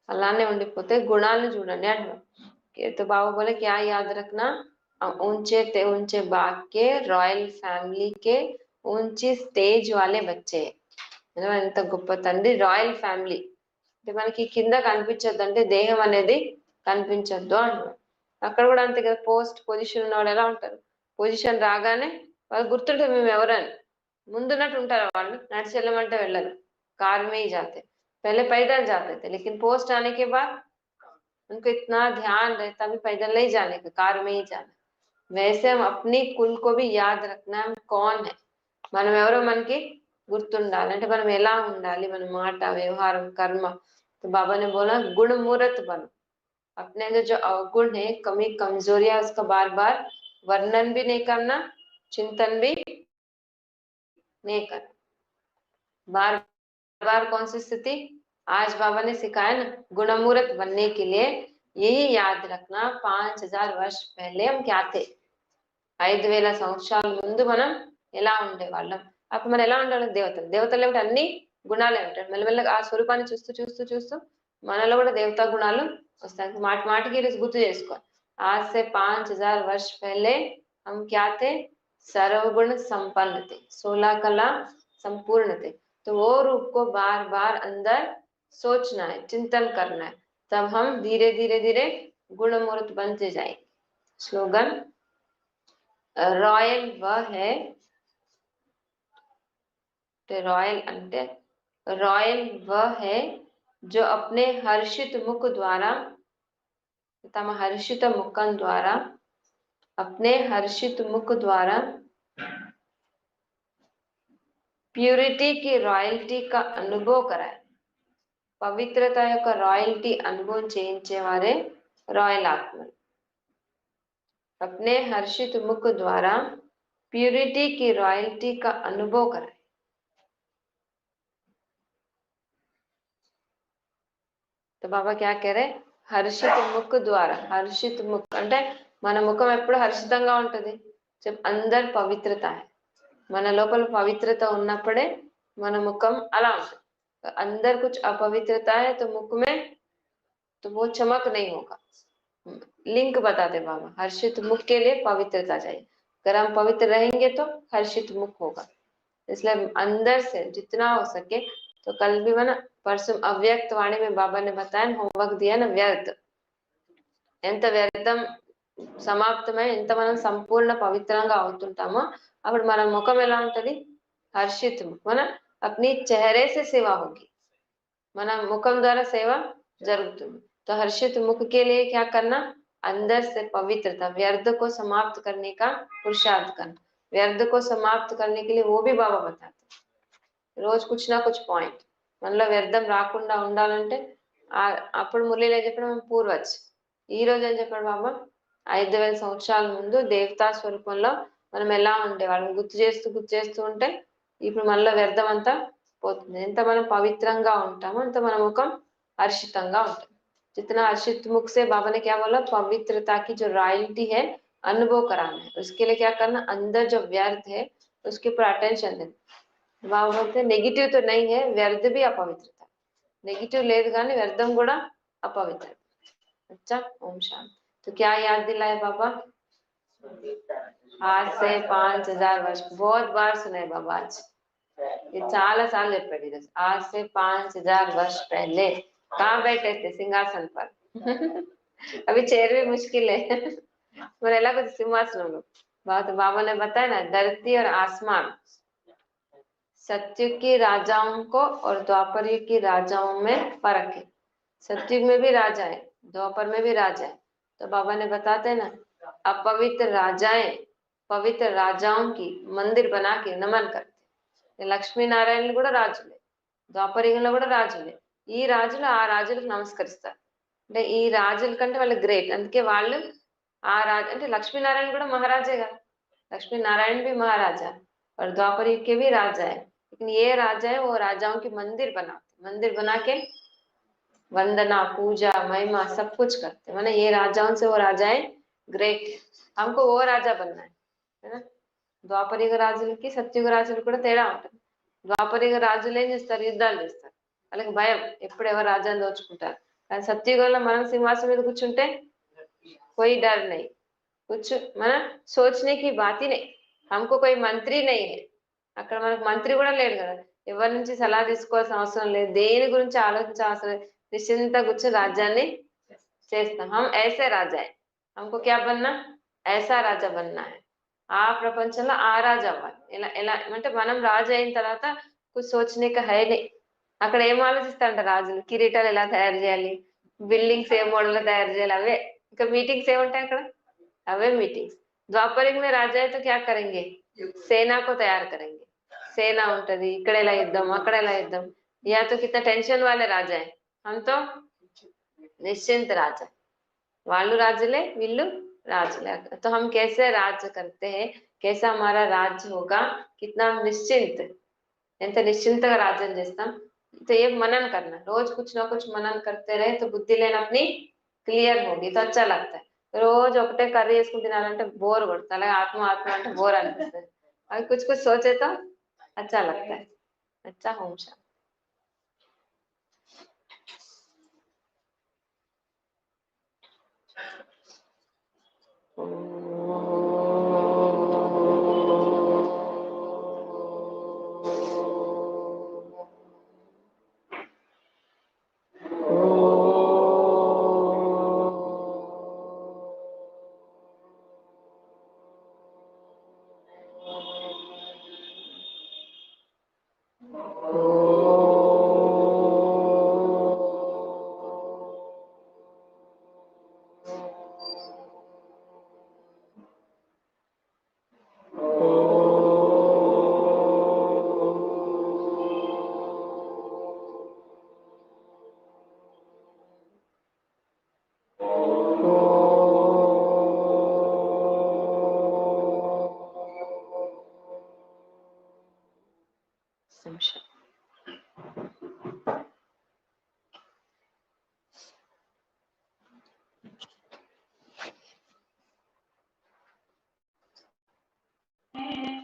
అలానే ఉండిపోతే గుణాలను చూడండి అంటున్నారు तो बाबा बोले क्या याद रखना ऊंचे ते ऊंचे बाग के रॉयल फैमिली के ऊंची स्टेज वाले बच्चे ఎంత గొప్ప తండ్రి రాయల్ ఫ్యామిలీ అంటే మనకి కింద కనిపించద్దు అంటే దేహం అనేది కనిపించద్దు అంటున్నారు అక్కడ కూడా అంతే కదా పోస్ట్ పొజిషన్ ఉన్న వాళ్ళు ఎలా ఉంటారు పొజిషన్ రాగానే వాళ్ళు గుర్తుంటే మేము ఎవరని ముందున్నట్టు ఉంటారు వాళ్ళు నడిచి వెళ్ళమంటే వెళ్ళరు कार में ही जाते पहले पैदल जाते थे लेकिन पोस्ट आने के बाद उनको इतना ध्यान रहता भी पैदल नहीं जाने का कार में ही जाना वैसे हम अपनी कुल को भी याद रखना हम कौन है మనం ఎవరో మనకి గుర్తుండాలి అంటే మనం ఎలా ఉండాలి మన మాట వ్యవహారం కర్మ तो बाबा ने बोला गुण मूर्त बनो अपने अंदर जो अवगुण है कमी कमजोरियां उसका बार बार वर्णन भी नहीं करना चिंतन भी नहीं करना बार बार कौन सी स्थिति आज बाबा ने सिखाया ना गुणमूर्त बनने के लिए यही याद रखना 5000 वर्ष पहले हम क्या थे 5000 సంవత్సరాల ముందు మనం ఎలా ఉండేవాళ్ళం అప్పుడు మనం ఎలా ఉండాలి దేవతలు ఏమిటి అన్ని గుణాలు ఏమిటారు మెల్లమెల్లగా ఆ స్వరూపాన్ని చూస్తూ చూస్తూ చూస్తూ మనలో కూడా దేవతా గుణాలు వస్తాయి మాటి మాటికి ఈరోజు గుర్తు చేసుకోవాలి आज से 5000 वर्ष पहले हम क्या थे सर्वगुण संपन्न थे 16 कला संपूर्ण थे तो वो रूप को बार बार अंदर सोचना है चिंतन करना है तब हम धीरे धीरे धीरे गुणमूर्त बनते जाएंगे स्लोगन रॉयल वह है तो रॉयल अंटे रॉयल वह है जो अपने हर्षित मुख द्वारा तम हर्षित मुखन द्वारा अपने हर्षित मुख द्वारा प्यूरिटी की रॉयल्टी का अनुभव कराए పవిత్రత యొక్క రాయల్టీ అనుభవం చేయించేవారే రాయల్ ఆత్మలు अपने हर्षित मुख द्वारा प्यूरिटी की रॉयल्टी का अनुभव कराए तो बाबा क्या कह रहे హర్షిత ముఖ్ ద్వారా హర్షిత ముఖ్ అంటే మన ముఖం ఎప్పుడు హర్షితంగా ఉంటది అందర్ పవిత్రత మన లోపల పవిత్రత ఉన్నప్పుడే మన ముఖం అలా ఉంటుంది अंदर कुछ अपवित्रता है तो मुख में तो वो चमक नहीं होगा लिंक बताते बाबा हर्षित मुख के लिए पवित्रता चाहिए अगर हम पवित्र रहेंगे तो हर्षित मुख होगा इसलिए अंदर से जितना हो सके तो कल भी मैंने परसों अव्यक्त वाणी में बाबा ने बताया होमवर्क दिया ना व्यर्थ ఎంత వ్యర్థం సమాప్తమై ఎంత మనం సంపూర్ణ పవిత్రంగా అవుతుంటామో అప్పుడు మన ముఖం ఎలా ఉంటది హర్షిత్ మన अपनी चेहरे से सेवा होगी మన ముఖం ద్వారా సేవ జరుగుతుంది तो हर्षित मुख के लिए क्या करना अंदर से पवित्रता व्यर्थ को समाप्त करने का पुरुषार्थ करना व्यर्थ को समाप्त करने के लिए वो भी बाबा बताते रोज कुछ ना कुछ पॉइंट మనలో వ్యర్థం రాకుండా ఉండాలంటే అప్పుడు మురళిలో చెప్పడం పూర్వజ్ ఈ రోజు ఏం చెప్పాడు బాబా 5000 సంవత్సరాల ముందు దేవతా స్వరూపంలో మనం ఎలా ఉండే వాళ్ళని గుర్తు చేస్తూ ఉంటే ఇప్పుడు మనలో వ్యర్థం అంతా పోతుంది ఎంత మనం పవిత్రంగా ఉంటామో అంత మన ముఖం హర్షితంగా ఉంటుంది जितना हर्षित मुख से बाबा ने क्या बोला पवित्रता की जो रॉयल्टी है अनुभव कराना है उसके लिए क्या करना अंदर जो व्यर्थ है उसके ऊपर अटेंशन देना बाबा बोलते नेगेटिव तो नहीं है व्यर्थ भी अपवित्रता नेगेटिव లేదు కానీ వ్యర్థం కూడా अपवित्र अच्छा ओम शांति तो क्या याद दिलाए बाबा आज से 5000 वर्ष बहुत बार सुनाए बाबा आज ये చాలా సార్లు చెప్పాడు ఈరోజు. आज से 5000 वर्ष पहले कहाँ बैठे थे सिंहासन पर अभी चेयर भी मुश्किल है మరి ఎలా कुछ सिंहासनंలో बाबा ने बताया ना, धरती और आसमान सतयुग की राजाओं को और द्वापर युग की राजाओं में फर्क है। सतयुग में भी राजा है, द्वापर में भी राजा है। तो बाबा ने बताते हैं ना, अपवित्र राजाएं पवित्र राजाओं की मंदिर बना के नमन करते। లక్ష్మీ నారాయణలు కూడా రాజులే, ద్వాపరయుగంలో కూడా రాజులే. ఈ రాజులు ఆ రాజులకు నమస్కరిస్తారు. అంటే ఈ రాజుల కంటే వాళ్ళు గ్రేట్, అందుకే వాళ్ళు ఆ రాజు అంటే లక్ష్మీనారాయణ కూడా महाराजे కదా, लक्ष्मी नारायण भी महाराजा और द्वापर युग के भी राजा है। लेकिन ये राजा है वो राजाओं की मंदिर बनाते, मंदिर बना के वंदना पूजा महिमा सब कुछ करते। माने ये राजाओं से वो राजाएं ग्रेट, हमको वो राजा बनना है ना। ద్వాపరిగ రాజులకి సత్యుగ రాజులు కూడా తేడా ఉంటుంది. ద్వాపరిగ రాజులు ఏం చేస్తారు, యుద్ధాలు చేస్తారు, వాళ్ళకి భయం ఎప్పుడు ఎవరు రాజ్యాన్ని దోచుకుంటారు. కానీ సత్యుగంలో మనం సింహాసనం మీద కూర్చుంటే कोई डर नहीं, कुछ మన सोचने की बात ही नहीं, हमको कोई मंत्री नहीं है. అక్కడ మనకు మంత్రి కూడా లేడు కదా, ఎవరి నుంచి సలహా తీసుకోవాల్సిన అవసరం లేదు, దేని గురించి ఆలోచించాల్సిన అవసరం లేదు. నిశ్చింత కూర్చొని రాజ్యాన్ని చేస్తాం. हम ऐसे राजा है, हमको क्या बनना, ऐसा राजा बनना है. ఆ ప్రపంచంలో ఆ రాజు అవ్వాలి. ఎలా ఎలా అంటే మనం రాజు అయిన తర్వాత కుछ सोचने का है नहीं. అక్కడ ఏం ఆలోచిస్తారంట రాజులు, కిరీటాలు ఎలా తయారు చేయాలి, బిల్డింగ్స్ ఏ మోడల్ తయారు చేయాలి, అవే. ఇంకా మీటింగ్స్ ఏముంటాయి అక్కడ, అవే మీటింగ్స్. ద్వాపరిక में राजा है तो क्या करेंगे, सेना को तैयार करेंगे. सेना ఉంటది, ఇక్కడ ఎలా యుద్ధం అక్కడ ఎలా యుద్ధం. या तो कितना टेंशन वाले राजा है, हम तो निश्चिंत राजा. వాళ్ళు రాజులే వీళ్ళు రాజులే. तो हम कैसे राज्य करते हैं, कैसा हमारा राज्य होगा, कितना हम निश्चिंत, ఎంత నిశ్చింతగా రాజ్యం చేస్తాం. तो ये मनन करना, रोज कुछ ना कुछ मनन करते रहे तो बुद्धि लेन अपनी क्लियर होगी, तो अच्छा लगता है. రోజు ఒకటే కర్రీ వేసుకుని తినాలంటే బోర్ కొడుతుంది, అలాగే ఆత్మ ఆత్మ అంటే బోర్ అనిపిస్తుంది. అవి कुछ कुछ सोचे तो अच्छा लगता है. अच्छा ओम शांति. ओम